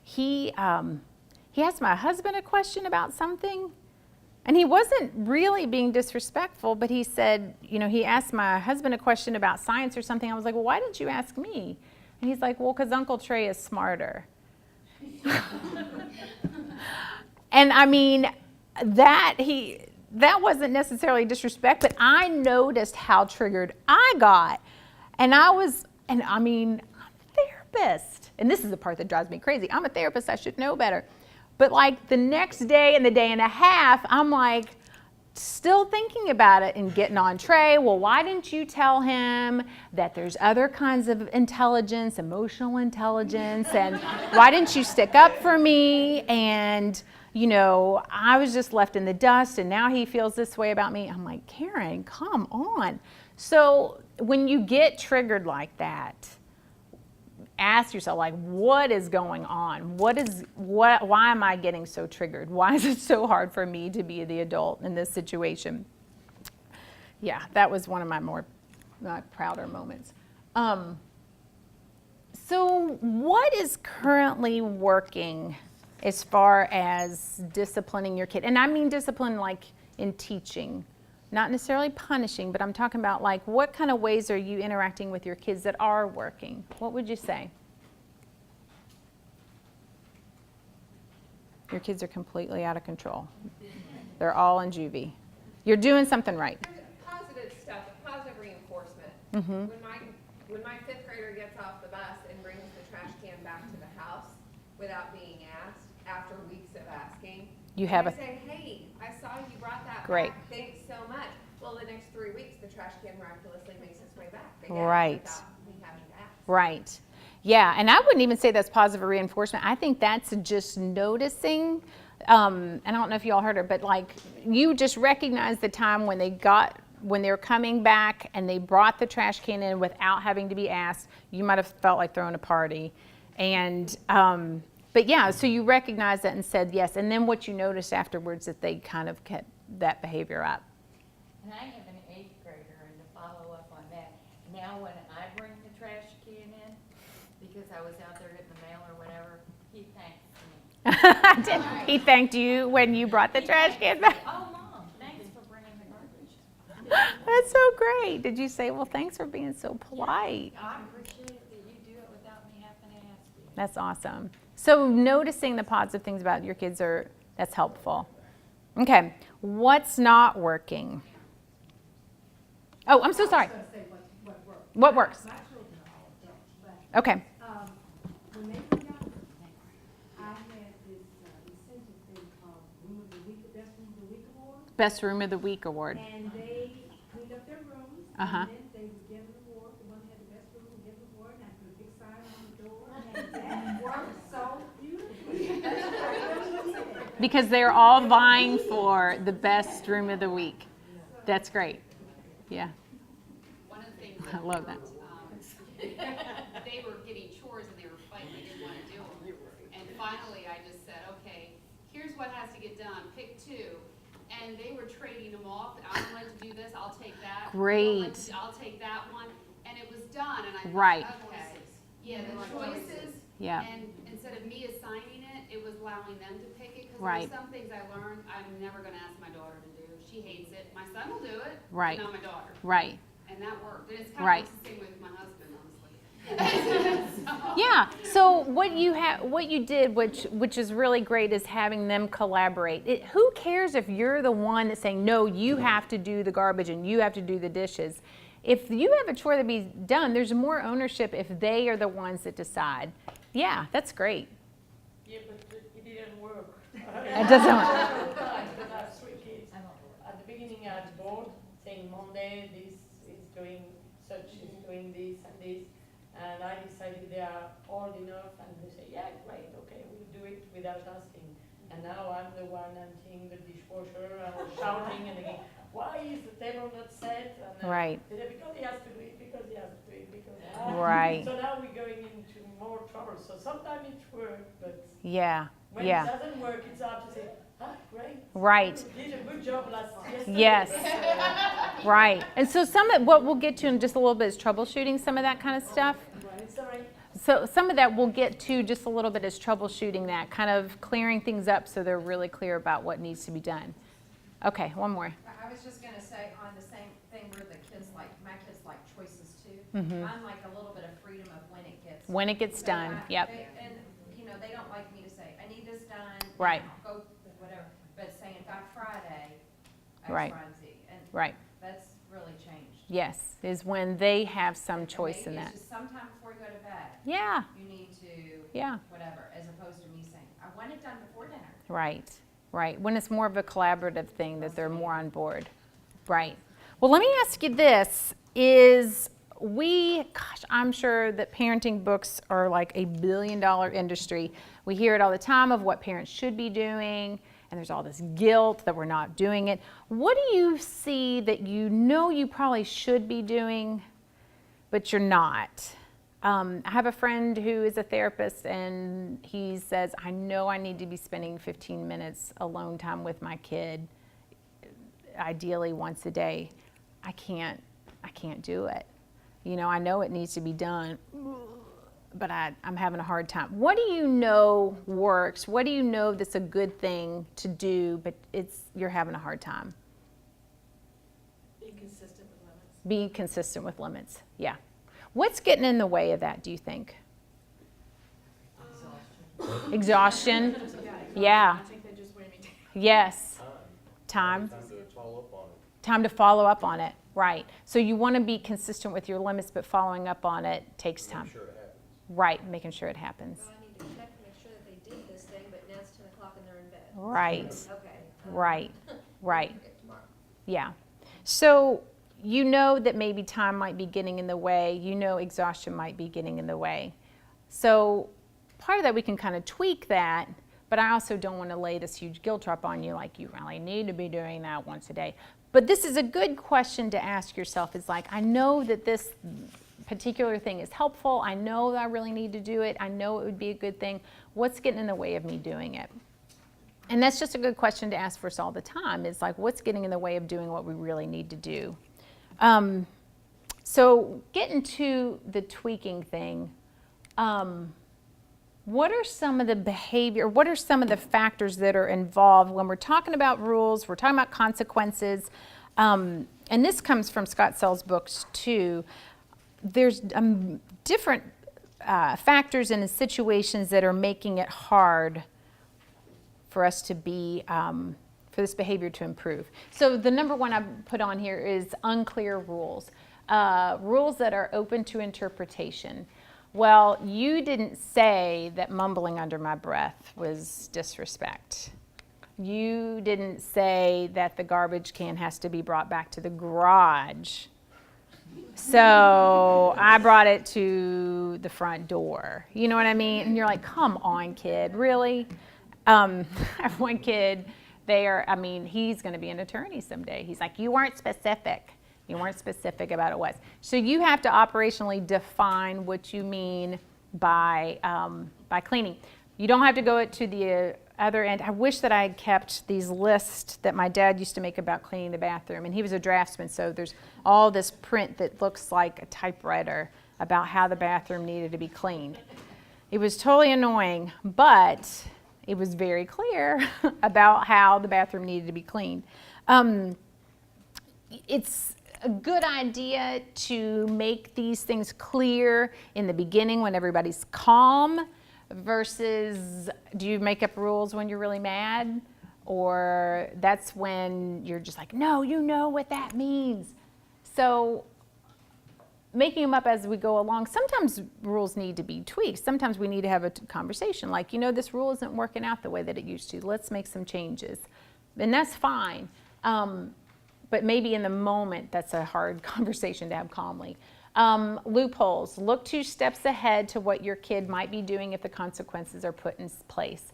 he asked my husband a question about something, and he wasn't really being disrespectful, but he said, he asked my husband a question about science or something. I was like, well, why didn't you ask me? And he's like, well, because Uncle Trey is smarter. And that wasn't necessarily disrespect, but I noticed how triggered I got. I'm a therapist. And this is the part that drives me crazy. I'm a therapist, I should know better. But like the next day and the day and a half, I'm like still thinking about it and getting on Trey. Well, why didn't you tell him that there's other kinds of intelligence, emotional intelligence, and why didn't you stick up for me? And I was just left in the dust, and now he feels this way about me. I'm like, Karen, come on. So when you get triggered like that, ask yourself, like, what is going on? Why am I getting so triggered? Why is it so hard for me to be the adult in this situation? Yeah, that was one of my more prouder moments. So what is currently working as far as disciplining your kid? And I mean discipline like in teaching, not necessarily punishing, but I'm talking about like what kind of ways are you interacting with your kids that are working? What would you say? Your kids are completely out of control. They're all in juvie. You're doing something right. There's positive stuff, positive reinforcement. Mm-hmm. When my fifth grader gets off the bus and brings the trash can back to the house without being asked, after weeks of asking, You have I a say, hey, I saw you brought that Great. back. Thanks so much. Well, the next 3 weeks, the trash can miraculously makes its way back. Again, Right. Without me having to ask. right. Yeah, and I wouldn't even say that's positive reinforcement. I think that's just noticing. And I don't know if you all heard her, but like you just recognize the time when they were coming back and they brought the trash can in without having to be asked. You might have felt like throwing a party, and but yeah, so you recognized that and said yes. And then what you noticed afterwards that they kind of kept that behavior up. And I have an 8th grader, and to follow up on that, now when I bring the trash can in, because I was out there getting the mail or whatever, he thanks me. He thanked you when you brought the trash can back. Oh, Mom, thanks for bringing the garbage. That's so great. Did you say, well, thanks for being so polite? I appreciate that you do it without me having to ask you. That's awesome. So noticing the positive things about your kids that's helpful. Okay, what's not working? Oh, I'm so sorry. I was gonna say what works. What works? My children are all adults, but, Okay, when they were young, I had this incentive thing called Room of the Week, the Best Room of the Week Award. Best Room of the Week award. And they cleaned up their rooms, Uh-huh. and then they would give an award, the one that had the best room would give an award, and I put a big sign on the door, and that worked so beautifully. That's what I really did. Because they're all vying for the best room of the week. That's great. Yeah, One of the things I love that. They were getting chores and they were fighting, they didn't want to do them. And finally, I just said, okay, here's what has to get done, pick 2. And they were trading them off, I'm willing to do this, I'll take that. Great. I'll take that one, and it was done, and I Right. thought, okay. Yeah, the choices, Yeah. and instead of me assigning it, it was allowing them to pick it. Because Right. there's some things I learned, I'm never gonna ask my daughter to do. She hates it. My son will do it, Right. but not my daughter. Right. And that worked. And it's kind Right. of like the same with my husband, honestly. So- Yeah. So what you did, which is really great, is having them collaborate. Who cares if you're the one that's saying no? You have to do the garbage and you have to do the dishes. If you have a chore to be done, there's more ownership if they are the ones that decide. Yeah, that's great. Yeah, but it didn't work. It doesn't work. Because I have 3 kids. At the beginning, I had board saying Monday, this is doing such, is doing this and this. And I decided they are old enough and they say, yeah, great, okay, we'll do it without asking. And now I'm the one emptying the dishwasher and shouting and again, why is the table not set? And, Right. they say, because he has to do it, because he has to do it, because. Right. So now we're going into more trouble. So sometimes it works, but Yeah. when Yeah. it doesn't work, it's hard to say, great. Right. You did a good job yesterday. Yes. But, Right. And so what we'll get to in just a little bit is troubleshooting some of that kind of stuff. it's all right. So some of that we'll get to just a little bit is troubleshooting that, kind of clearing things up so they're really clear about what needs to be done. Okay, one more. I was just gonna say on the same thing where the kids my kids like choices too. Mhm. I'm like a little bit of freedom of when it gets. When it gets So done, yep. And, they don't like me to say, I need this done. Right. Go, whatever, but saying by Friday, X, Right. Y, and Z. And Right. that's really changed. Yes, is when they have some And choice in maybe that. it's just sometime before you go to bed, Yeah, you need to, yeah, whatever, as opposed to me saying, I want it done before dinner. right, right. When it's more of a collaborative thing that they're more on board. Right. Well, let me ask you this, I'm sure that parenting books are like a $1 billion industry. We hear it all the time of what parents should be doing, and there's all this guilt that we're not doing it. What do you see that you know you probably should be doing, but you're not? I have a friend who is a therapist, and he says, I know I need to be spending 15 minutes alone time with my kid, ideally once a day. I can't do it. I know it needs to be done, but I'm having a hard time. What do you know works? What do you know that's a good thing to do, but you're having a hard time? Being consistent with limits. Being consistent with limits, yeah. What's getting in the way of that, do you think? Exhaustion? Yeah. I think they just weigh me down. Yes. Time. Time to follow up on it. Time to follow up on it, right. So you want to be consistent with your limits, but following up on it takes time. Make sure it happens. Right, making sure it happens. Well, I need to check to make sure that they did this thing, but now it's 10 o'clock and they're in bed. Right, Okay. right, right. Okay, tomorrow. Yeah. So you know that maybe time might be getting in the way. You know exhaustion might be getting in the way. So part of that, we can kind of tweak that, but I also don't want to lay this huge guilt trip on you like you really need to be doing that once a day. But this is a good question to ask yourself. Is like, I know that this particular thing is helpful. I know that I really need to do it. I know it would be a good thing. What's getting in the way of me doing it? And that's just a good question to ask for us all the time. It's like, what's getting in the way of doing what we really need to do? So getting to the tweaking thing, what are some of the behavior, what are some of the factors that are involved when we're talking about rules, we're talking about consequences, and this comes from Scott Sell's books too. There's different factors and situations that are making it hard for us to be, for this behavior to improve. So the number one I put on here is unclear rules. Rules that are open to interpretation. Well, you didn't say that mumbling under my breath was disrespect. You didn't say that the garbage can has to be brought back to the garage. So I brought it to the front door. You know what I mean? And you're like, come on, kid, really? I have one kid there, he's going to be an attorney someday. He's like, you weren't specific. You weren't specific about it was. So you have to operationally define what you mean by cleaning. You don't have to go to the other end. I wish that I had kept these lists that my dad used to make about cleaning the bathroom. And he was a draftsman, so there's all this print that looks like a typewriter about how the bathroom needed to be cleaned. It was totally annoying, but it was very clear about how the bathroom needed to be cleaned. It's a good idea to make these things clear in the beginning when everybody's calm versus do you make up rules when you're really mad? Or that's when you're just like, no, you know what that means. So making them up as we go along, sometimes rules need to be tweaked. Sometimes we need to have a conversation like, this rule isn't working out the way that it used to. Let's make some changes. And that's fine. But maybe in the moment, that's a hard conversation to have calmly. Loopholes. Look 2 steps ahead to what your kid might be doing if the consequences are put in place.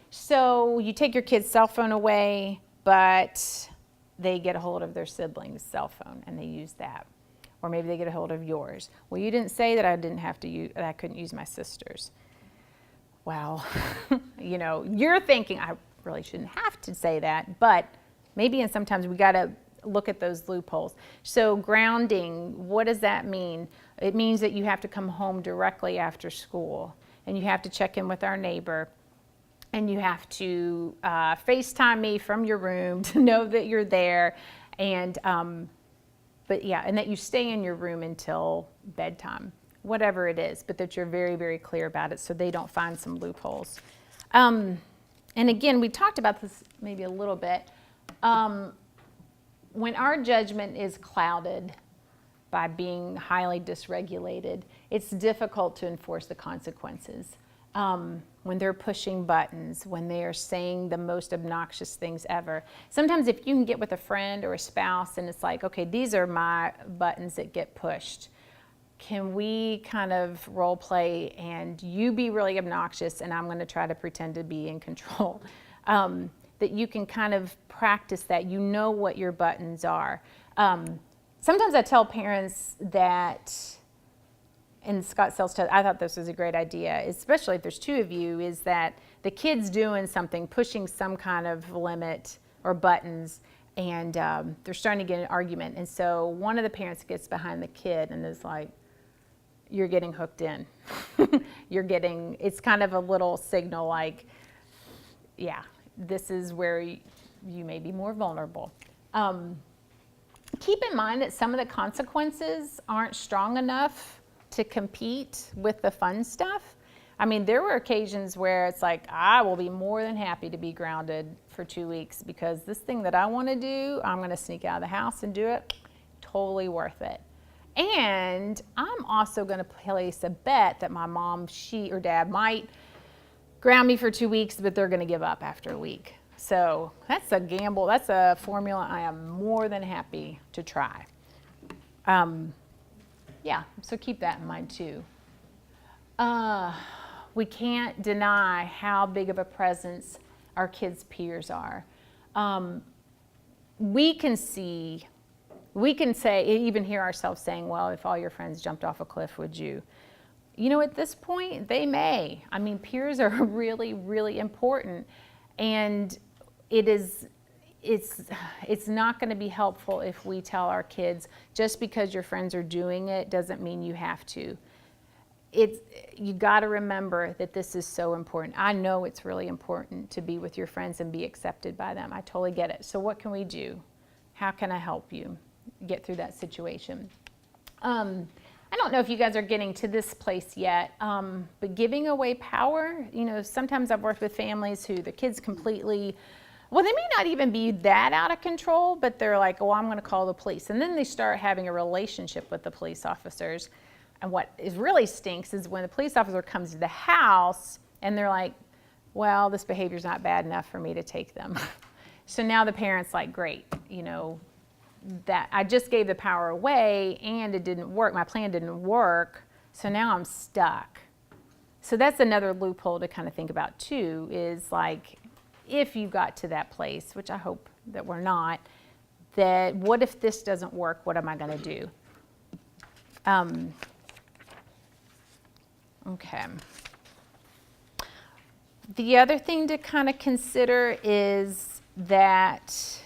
So you take your kid's cell phone away, but they get a hold of their sibling's cell phone and they use that. Or maybe they get a hold of yours. Well, you didn't say that I didn't have to use, that I couldn't use my sister's. Well, you're thinking I really shouldn't have to say that, but maybe and sometimes we got to look at those loopholes. So grounding, what does that mean? It means that you have to come home directly after school and you have to check in with our neighbor and you have to FaceTime me from your room to know that you're there and and that you stay in your room until bedtime, whatever it is, but that you're very, very clear about it so they don't find some loopholes. And again, we talked about this maybe a little bit. When our judgment is clouded by being highly dysregulated, it's difficult to enforce the consequences. When they're pushing buttons, when they are saying the most obnoxious things ever. Sometimes if you can get with a friend or a spouse and it's like, okay, these are my buttons that get pushed. Can we kind of role play and you be really obnoxious and I'm going to try to pretend to be in control? That you can kind of practice that. You know what your buttons are. Sometimes I tell parents that, and Scott Sells, I thought this was a great idea, especially if there's 2 of you, is that the kid's doing something, pushing some kind of limit or buttons, and they're starting to get an argument. And so one of the parents gets behind the kid and is like, you're getting hooked in. It's kind of a little signal like, yeah, this is where you may be more vulnerable. Keep in mind that some of the consequences aren't strong enough to compete with the fun stuff. I mean, there were occasions where it's like, I will be more than happy to be grounded for 2 weeks because this thing that I want to do, I'm going to sneak out of the house and do it. Totally worth it. And I'm also going to place a bet that my mom, she or dad might ground me for 2 weeks, but they're going to give up after a week. So that's a gamble. That's a formula I am more than happy to try. Yeah, so keep that in mind too. We can't deny how big of a presence our kids' peers are. We can say, even hear ourselves saying, well, if all your friends jumped off a cliff, would you? You know, at this point, they may. I mean, peers are really, really important. And it's not going to be helpful if we tell our kids, just because your friends are doing it doesn't mean you have to. You got to remember that this is so important. I know it's really important to be with your friends and be accepted by them. I totally get it. So what can we do? How can I help you get through that situation? I don't know if you guys are getting to this place yet, but giving away power, you know, sometimes I've worked with families who the kids completely, well, they may not even be that out of control, but they're like, oh, I'm going to call the police. And then they start having a relationship with the police officers. And what is really stinks is when the police officer comes to the house and they're like, well, this behavior's not bad enough for me to take them. So now the parent's like, great, you know, that I just gave the power away and it didn't work. My plan didn't work. So now I'm stuck. So that's another loophole to kind of think about too, is like, if you got to that place, which I hope that we're not, that what if this doesn't work? What am I going to do? Okay. The other thing to kind of consider is that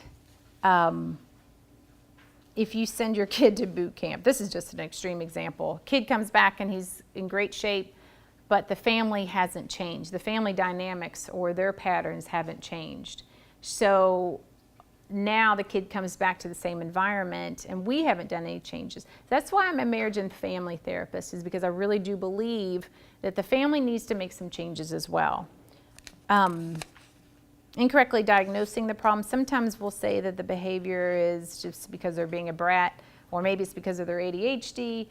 if you send your kid to boot camp, this is just an extreme example. Kid comes back and he's in great shape, but the family hasn't changed. The family dynamics or their patterns haven't changed. So now the kid comes back to the same environment and we haven't done any changes. That's why I'm a marriage and family therapist, is because I really do believe that the family needs to make some changes as well. Incorrectly diagnosing the problem. Sometimes we'll say that the behavior is just because they're being a brat, or maybe it's because of their ADHD.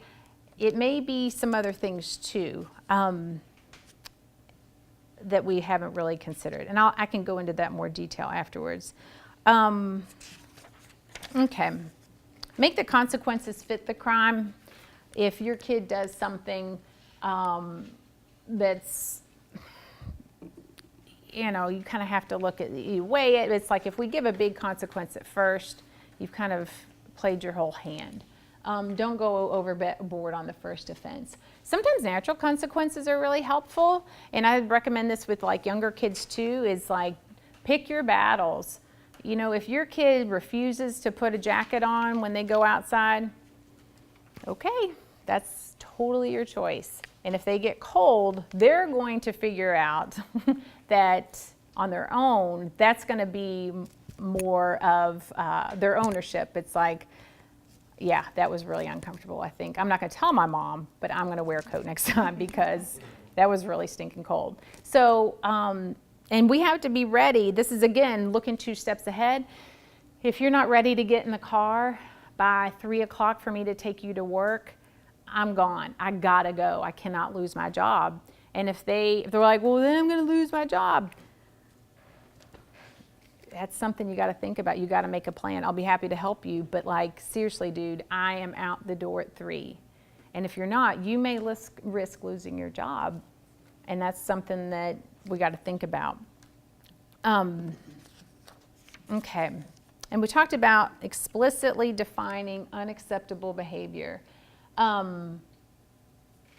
It may be some other things too that we haven't really considered. And I can go into that more detail afterwards. Okay. Make the consequences fit the crime. If your kid does something that's, you know, you kind of have to look at, you weigh it. It's like if we give a big consequence at first, you've kind of played your whole hand. Don't go overboard on the first offense. Sometimes natural consequences are really helpful, and I recommend this with like younger kids too, is like pick your battles. You know, if your kid refuses to put a jacket on when they go outside, okay, that's totally your choice. And if they get cold, they're going to figure out that on their own, that's going to be more of their ownership. It's like, yeah, that was really uncomfortable, I think. I'm not going to tell my mom, but I'm going to wear a coat next time because that was really stinking cold. So, and we have to be ready. This is, again, looking 2 steps ahead. If you're not ready to get in the car by 3 o'clock for me to take you to work, I'm gone. I gotta go. I cannot lose my job. And if they're like, well, then I'm going to lose my job. That's something you got to think about. You got to make a plan. I'll be happy to help you. But like, seriously, dude, I am out the door at 3. And if you're not, you may risk losing your job. And that's something that we got to think about. Okay. And we talked about explicitly defining unacceptable behavior. And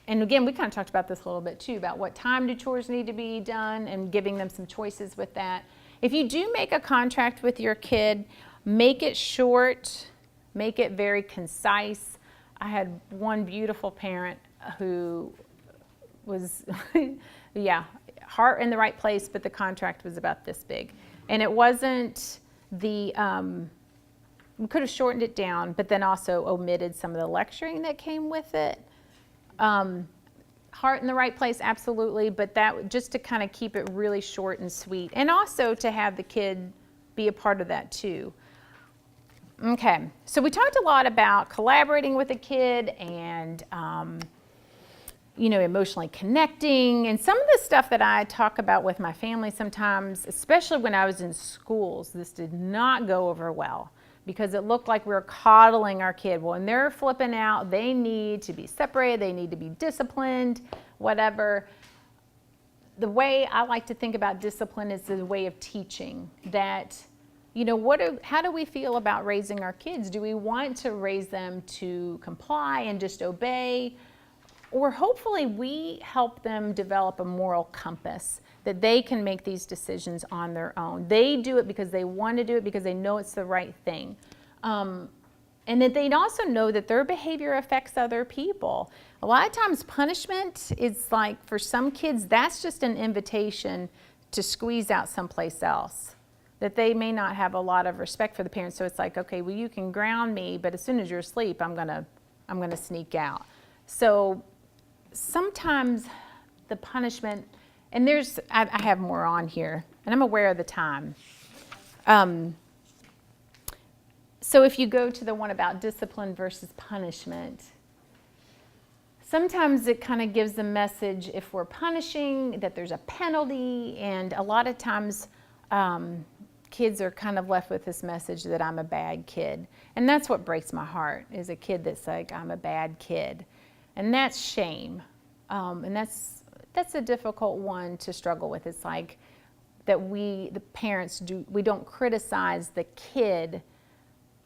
again, we kind of talked about this a little bit too, about what time do chores need to be done and giving them some choices with that. If you do make a contract with your kid, make it short, make it very concise. I had one beautiful parent who was, yeah, heart in the right place, but the contract was about this big. And it wasn't the, we could have shortened it down, but then also omitted some of the lecturing that came with it. Heart in the right place, absolutely, but that just to kind of keep it really short and sweet, and also to have the kid be a part of that too. Okay, so we talked a lot about collaborating with a kid and emotionally connecting, and some of the stuff that I talk about with my family sometimes, especially when I was in schools, this did not go over well because it looked like we were coddling our kid. Well, when they're flipping out, they need to be separated, they need to be disciplined, whatever. The way I like to think about discipline is the way of teaching that, how do we feel about raising our kids? Do we want to raise them to comply and just obey? Or hopefully we help them develop a moral compass that they can make these decisions on their own. They do it because they want to do it because they know it's the right thing. And that they also know that their behavior affects other people. A lot of times punishment is like, for some kids, that's just an invitation to squeeze out someplace else. That they may not have a lot of respect for the parents. So it's like, okay, well, you can ground me, but as soon as you're asleep, I'm gonna sneak out. So sometimes the punishment, and I have more on here, and I'm aware of the time. So if you go to the one about discipline versus punishment, sometimes it kind of gives the message, if we're punishing, that there's a penalty, and a lot of times kids are kind of left with this message that I'm a bad kid. And that's what breaks my heart, is a kid that's like, I'm a bad kid. And that's shame. And that's a difficult one to struggle with. It's like that the parents, we don't criticize the kid.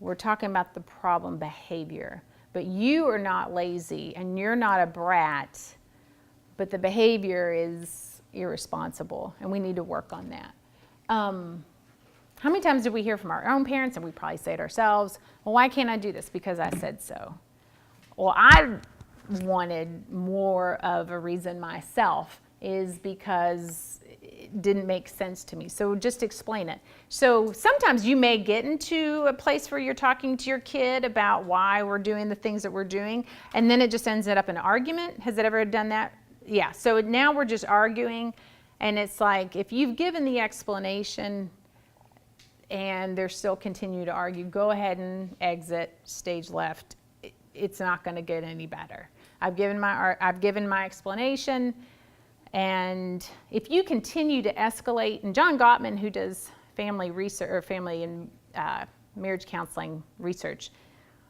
We're talking about the problem behavior. But you are not lazy and you're not a brat, but the behavior is irresponsible, and we need to work on that. How many times do we hear from our own parents, and we probably say it ourselves, well, why can't I do this? Because I said so. Well, I wanted more of a reason myself, is because it didn't make sense to me. So just explain it. So sometimes you may get into a place where you're talking to your kid about why we're doing the things that we're doing, and then it just ends up in an argument. Has it ever done that? Yeah, so now we're just arguing, and it's like, if you've given the explanation and they're still continue to argue, go ahead and exit, stage left. It's not going to get any better. I've given my explanation, and if you continue to escalate, and John Gottman, who does family research or family and marriage counseling research,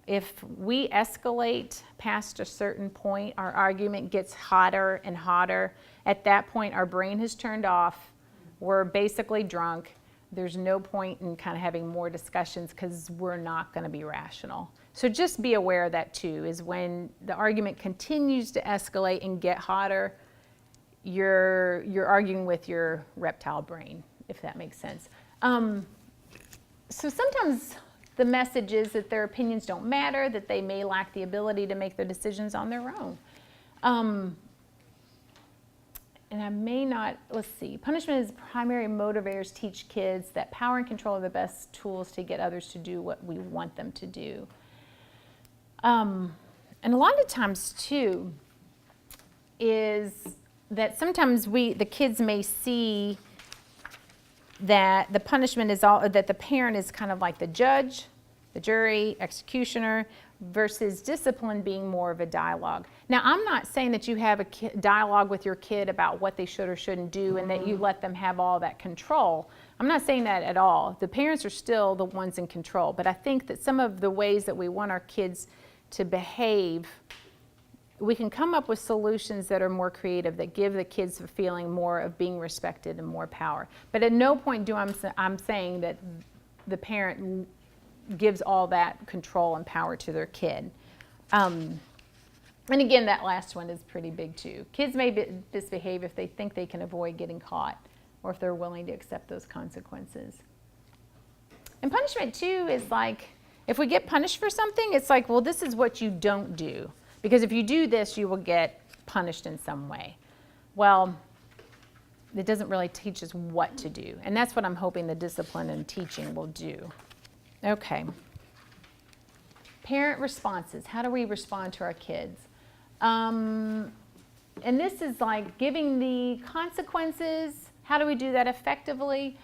if we escalate past a certain point, our argument gets hotter and hotter. At that point, our brain has turned off. We're basically drunk. There's no point in kind of having more discussions because we're not going to be rational. So just be aware of that too, is when the argument continues to escalate and get hotter, you're arguing with your reptile brain, if that makes sense. So sometimes the message is that their opinions don't matter, that they may lack the ability to make their decisions on their own. And I may not, let's see, punishment is primary motivators teach kids that power and control are the best tools to get others to do what we want them to do. And a lot of times too, is that sometimes the kids may see that the punishment is that the parent is kind of like the judge, the jury, executioner, versus discipline being more of a dialogue. Now, I'm not saying that you have a dialogue with your kid about what they should or shouldn't do and that you let them have all that control. I'm not saying that at all. The parents are still the ones in control, but I think that some of the ways that we want our kids to behave, we can come up with solutions that are more creative, that give the kids a feeling more of being respected and more power. But at no point I'm saying that the parent gives all that control and power to their kid. And again, that last one is pretty big too. Kids may misbehave if they think they can avoid getting caught, or if they're willing to accept those consequences. And punishment too is like, if we get punished for something, it's like, well, this is what you don't do. Because if you do this, you will get punished in some way. Well, it doesn't really teach us what to do. And that's what I'm hoping the discipline and teaching will do. Okay. Parent responses. How do we respond to our kids? And this is like giving the consequences. How do we do that effectively?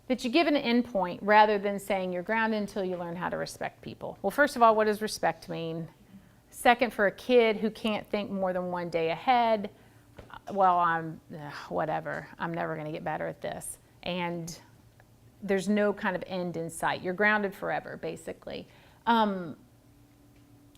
That you give an endpoint rather than saying you're grounded until you learn how to respect people. Well, first of all, what does respect mean? Second, for a kid who can't think more than one day ahead, well, whatever. I'm never going to get better at this. And there's no kind of end in sight. You're grounded forever, basically. And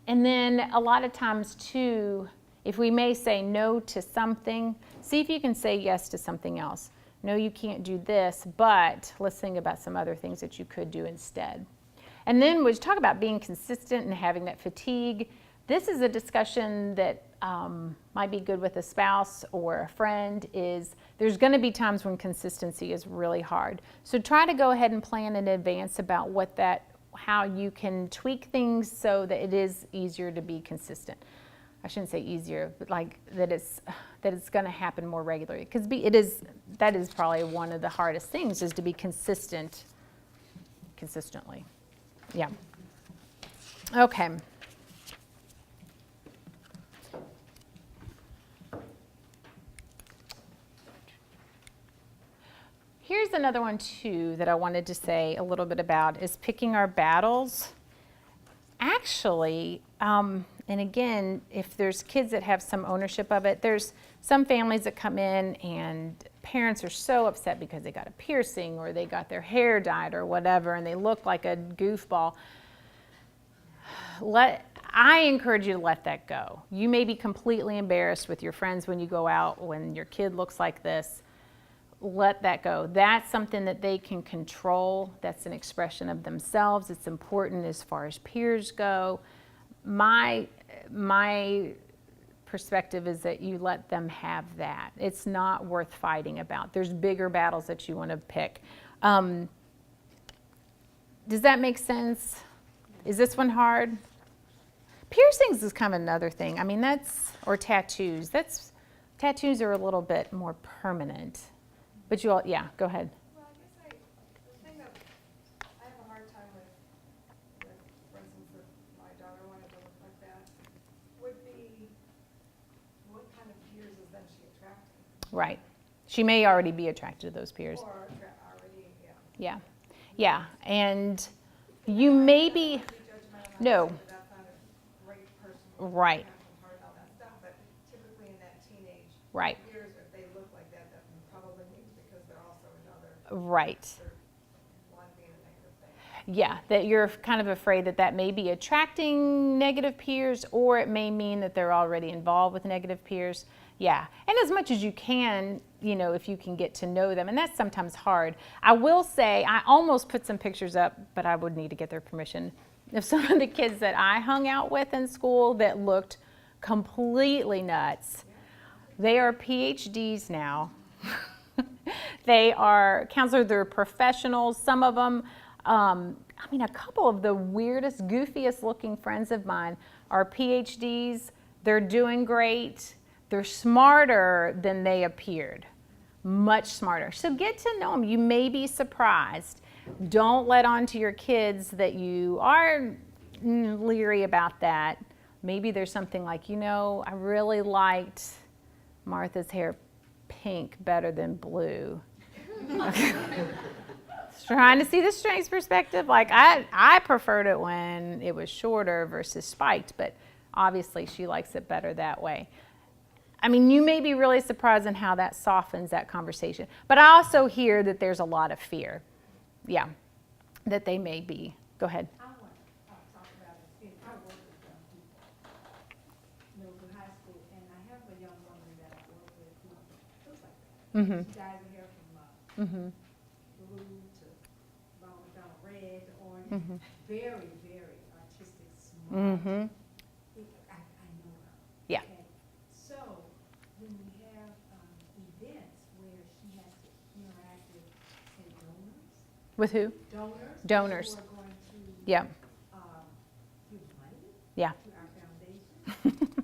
then a lot of times, too, if we may say no to something, see if you can say yes to something else. No, you can't do this, but let's think about some other things that you could do instead. And then we talk about being consistent and having that fatigue. This is a discussion that might be good with a spouse or a friend. Is there's going to be times when consistency is really hard. So try to go ahead and plan in advance about how you can tweak things so that it is easier to be consistent. I shouldn't say easier, but like that it's going to happen more regularly, because that is probably one of the hardest things, is to be consistently. Yeah. Okay. Here's another one too that I wanted to say a little bit about, is picking our battles. Actually, and again, if there's kids that have some ownership of it, there's some families that come in and parents are so upset because they got a piercing or they got their hair dyed or whatever and they look like a goofball. I encourage you to let that go. You may be completely embarrassed with your friends when you go out when your kid looks like this. Let that go. That's something that they can control. That's an expression of themselves. It's important as far as peers go. My perspective is that you let them have that. It's not worth fighting about. There's bigger battles that you want to pick. Does that make sense? Is this one hard? Piercings is kind of another thing. I mean, or tattoos. Tattoos are a little bit more permanent. But you all, yeah, go ahead. Well, I guess the thing that I have a hard time with, for instance, if my daughter wanted to look like that, would be what kind of peers is then she attracting? Right. She may already be attracted to those peers. Or already, yeah. Yeah. Yeah. And you may be, no. That's not a great person. Right. Hard about that stuff, but typically in that teenage Right. years, if they look like that, that probably means because they're also another. Right. One being a negative thing. Yeah, that you're kind of afraid that may be attracting negative peers, or it may mean that they're already involved with negative peers. Yeah, and as much as you can, if you can get to know them, and that's sometimes hard. I will say, I almost put some pictures up, but I would need to get their permission, of some of the kids that I hung out with in school that looked completely nuts. They are PhDs now. They are counselors, they're professionals. Some of them, a couple of the weirdest, goofiest looking friends of mine are PhDs. They're doing great. They're smarter than they appeared, much smarter. So get to know them. You may be surprised. Don't let on to your kids that you are leery about that. Maybe there's something like, I really liked Martha's hair pink better than blue. Trying to see the strengths perspective. Like I preferred it when it was shorter versus spiked, but obviously she likes it better that way. You may be really surprised in how that softens that conversation. But I also hear that there's a lot of fear. Yeah, that they may be. Go ahead. I want to talk about it. I work with young people, middle school, high school, and I have a young woman that I work with who looks like that. Mm-hmm. She dyes her hair from Mm-hmm. blue to red to orange. Mm-hmm. Very, very artistic, smart. Mm-hmm. I know her. Yeah. Okay. So when we have events where she has to interact with, say, donors. With who? Donors. Who are going to Yeah. give money Yeah. to our foundation.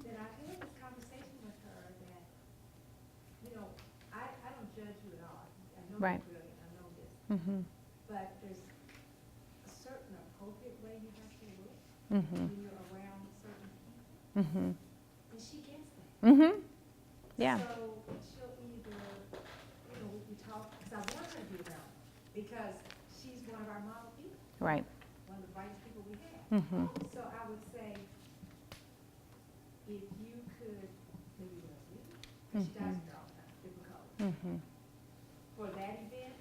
Right. brilliant, I know this. Mm-hmm. But there's a certain appropriate way you have to look Mm-hmm. when you're around certain people, Mm-hmm. and she gets that. Mm-hmm. Yeah. So she'll either, we talk, because I want her to be around, because she's one of our model people, Right. one of the brightest people we have. Mm-hmm. So I would say, if you could, maybe last week, because she does it all the time, different colors, Mm-hmm. for that event,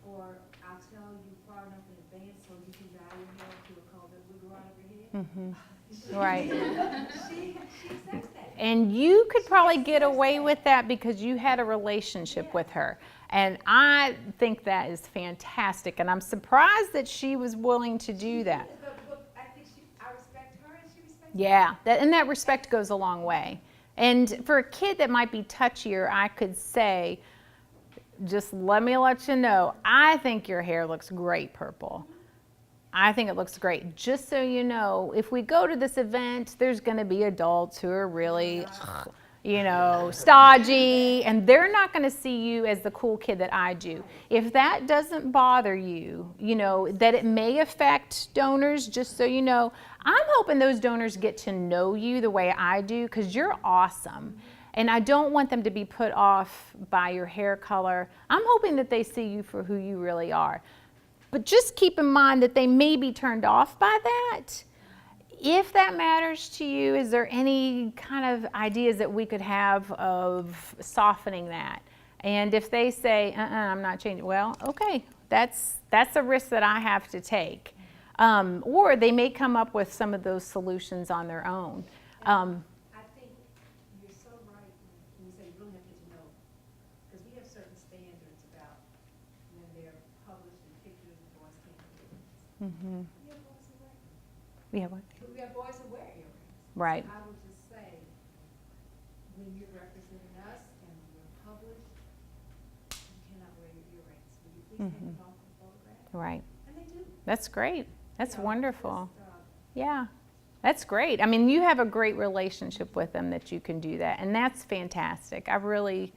or I'll tell you far enough in advance so you can dye your hair to a color that would go out of your head. Mm-hmm. Right. She accepts that. And you could probably get away with that because you had a relationship with her. And I think that is fantastic. And I'm surprised that she was willing to do that. But I think I respect her and she respects me. Yeah, and that respect goes a long way. And for a kid that might be touchier, I could say, just let me let you know, I think your hair looks great purple. I think it looks great. Just so you know, if we go to this event, there's going to be adults who are really, stodgy, and they're not going to see you as the cool kid that I do. If that doesn't bother you, that it may affect donors, just so you know, I'm hoping those donors get to know you the way I do, because you're awesome. And I don't want them to be put off by your hair color. I'm hoping that they see you for who you really are. But just keep in mind that they may be turned off by that. If that matters to you, is there any kind of ideas that we could have of softening that? And if they say, I'm not changing, well, okay, that's a risk that I have to take. Or they may come up with some of those solutions on their own. I think you're so right when you say you don't have to get to know, because we have certain standards about when they're published in pictures and boys can't wear earrings. Mm-hmm. We have boys who wear earrings. We have one? We have boys who wear earrings. Right. I would just say, when you're representing us and we're published, you cannot wear your earrings. Will you please take them off the photograph? Right. And they do. That's great. That's wonderful. Just, Yeah, that's great. I mean, you have a great relationship with them that you can do that, and that's fantastic. I really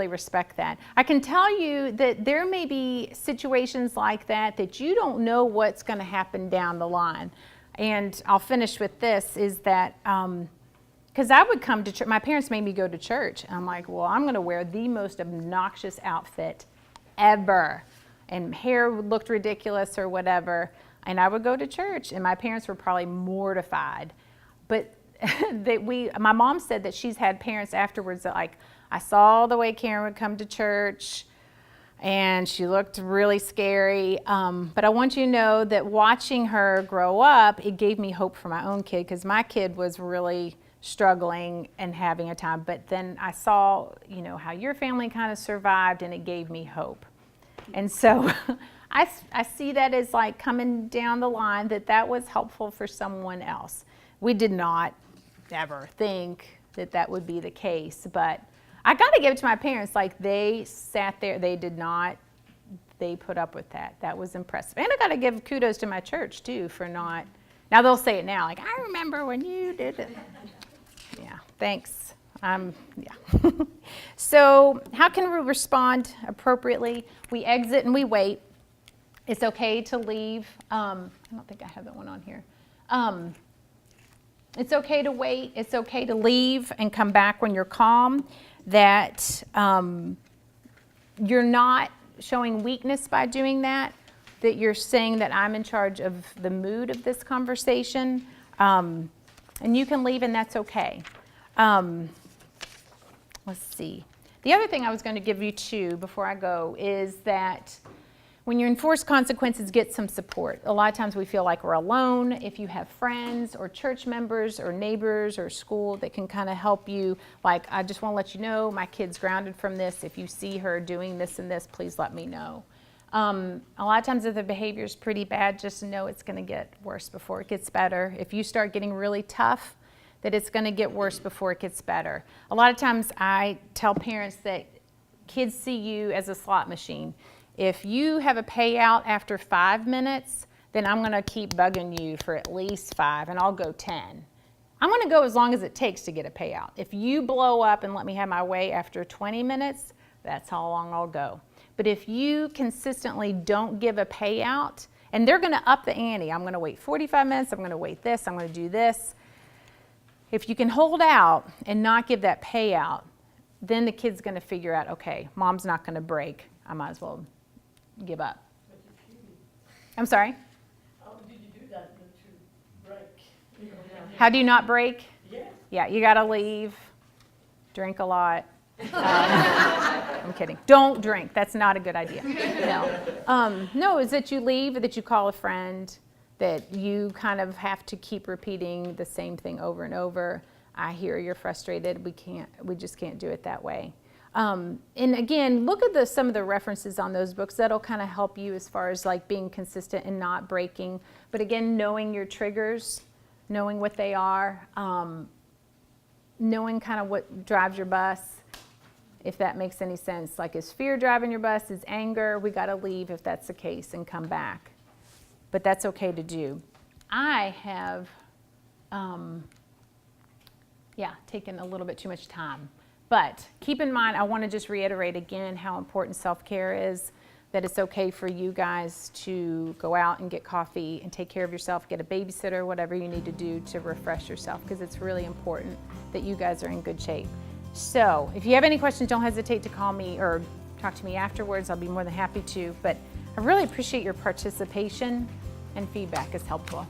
respect that. I can tell you that there may be situations like that you don't know what's going to happen down the line. And I'll finish with this, is that, because I would come to church, my parents made me go to church, and I'm like, well, I'm going to wear the most obnoxious outfit ever, and hair looked ridiculous or whatever. And I would go to church, and my parents were probably mortified. But my mom said that she's had parents afterwards that, like, I saw the way Karen would come to church, and she looked really scary. But I want you to know that watching her grow up, it gave me hope for my own kid, because my kid was really struggling and having a time. But then I saw, how your family kind of survived, and it gave me hope. And so I see that as like coming down the line, that was helpful for someone else. We did not ever think that would be the case, but I got to give it to my parents. Like, they sat there, they put up with that. That was impressive. And I got to give kudos to my church too for not, now they'll say it now, like, I remember when you did it. Yeah, thanks. Yeah. So how can we respond appropriately? We exit and we wait. It's okay to leave. I don't think I have that one on here. It's okay to wait. It's okay to leave and come back when you're calm. That you're not showing weakness by doing that. That you're saying that I'm in charge of the mood of this conversation. And you can leave, and that's okay. Let's see. The other thing I was going to give you too before I go is that when you enforce consequences, get some support. A lot of times we feel like we're alone. If you have friends or church members or neighbors or school that can kind of help you, like, I just want to let you know my kid's grounded from this. If you see her doing this and this, please let me know. A lot of times if the behavior is pretty bad, just know it's going to get worse before it gets better. If you start getting really tough, that it's going to get worse before it gets better. A lot of times I tell parents that kids see you as a slot machine. If you have a payout after 5 minutes, then I'm going to keep bugging you for at least 5, and I'll go 10. I'm going to go as long as it takes to get a payout. If you blow up and let me have my way after 20 minutes, That's how long I'll go. But if you consistently don't give a payout, and they're gonna up the ante, I'm gonna wait 45 minutes, I'm gonna wait this, I'm gonna do this. If you can hold out and not give that payout, then the kid's gonna figure out, okay, mom's not gonna break, I might as well give up. But if you, I'm sorry, how did you do that to break? You know, how do you not break? yeah. Yeah, you gotta leave, drink a lot. I'm kidding. Don't drink. That's not a good idea. No. No, is that you leave, that you call a friend, that you kind of have to keep repeating the same thing over and over. I hear you're frustrated. We just can't do it that way. And again, look at some of the references on those books. That'll kind of help you as far as like being consistent and not breaking. But again, knowing your triggers, knowing what they are, knowing kind of what drives your bus, if that makes any sense. Like, is fear driving your bus? Is anger? We got to leave if that's the case and come back. But that's okay to do. I have, taken a little bit too much time. But keep in mind, I want to just reiterate again how important self-care is, that it's okay for you guys to go out and get coffee and take care of yourself, get a babysitter, whatever you need to do to refresh yourself, because it's really important that you guys are in good shape. So if you have any questions, don't hesitate to call me or talk to me afterwards. I'll be more than happy to. But I really appreciate your participation, and feedback is helpful.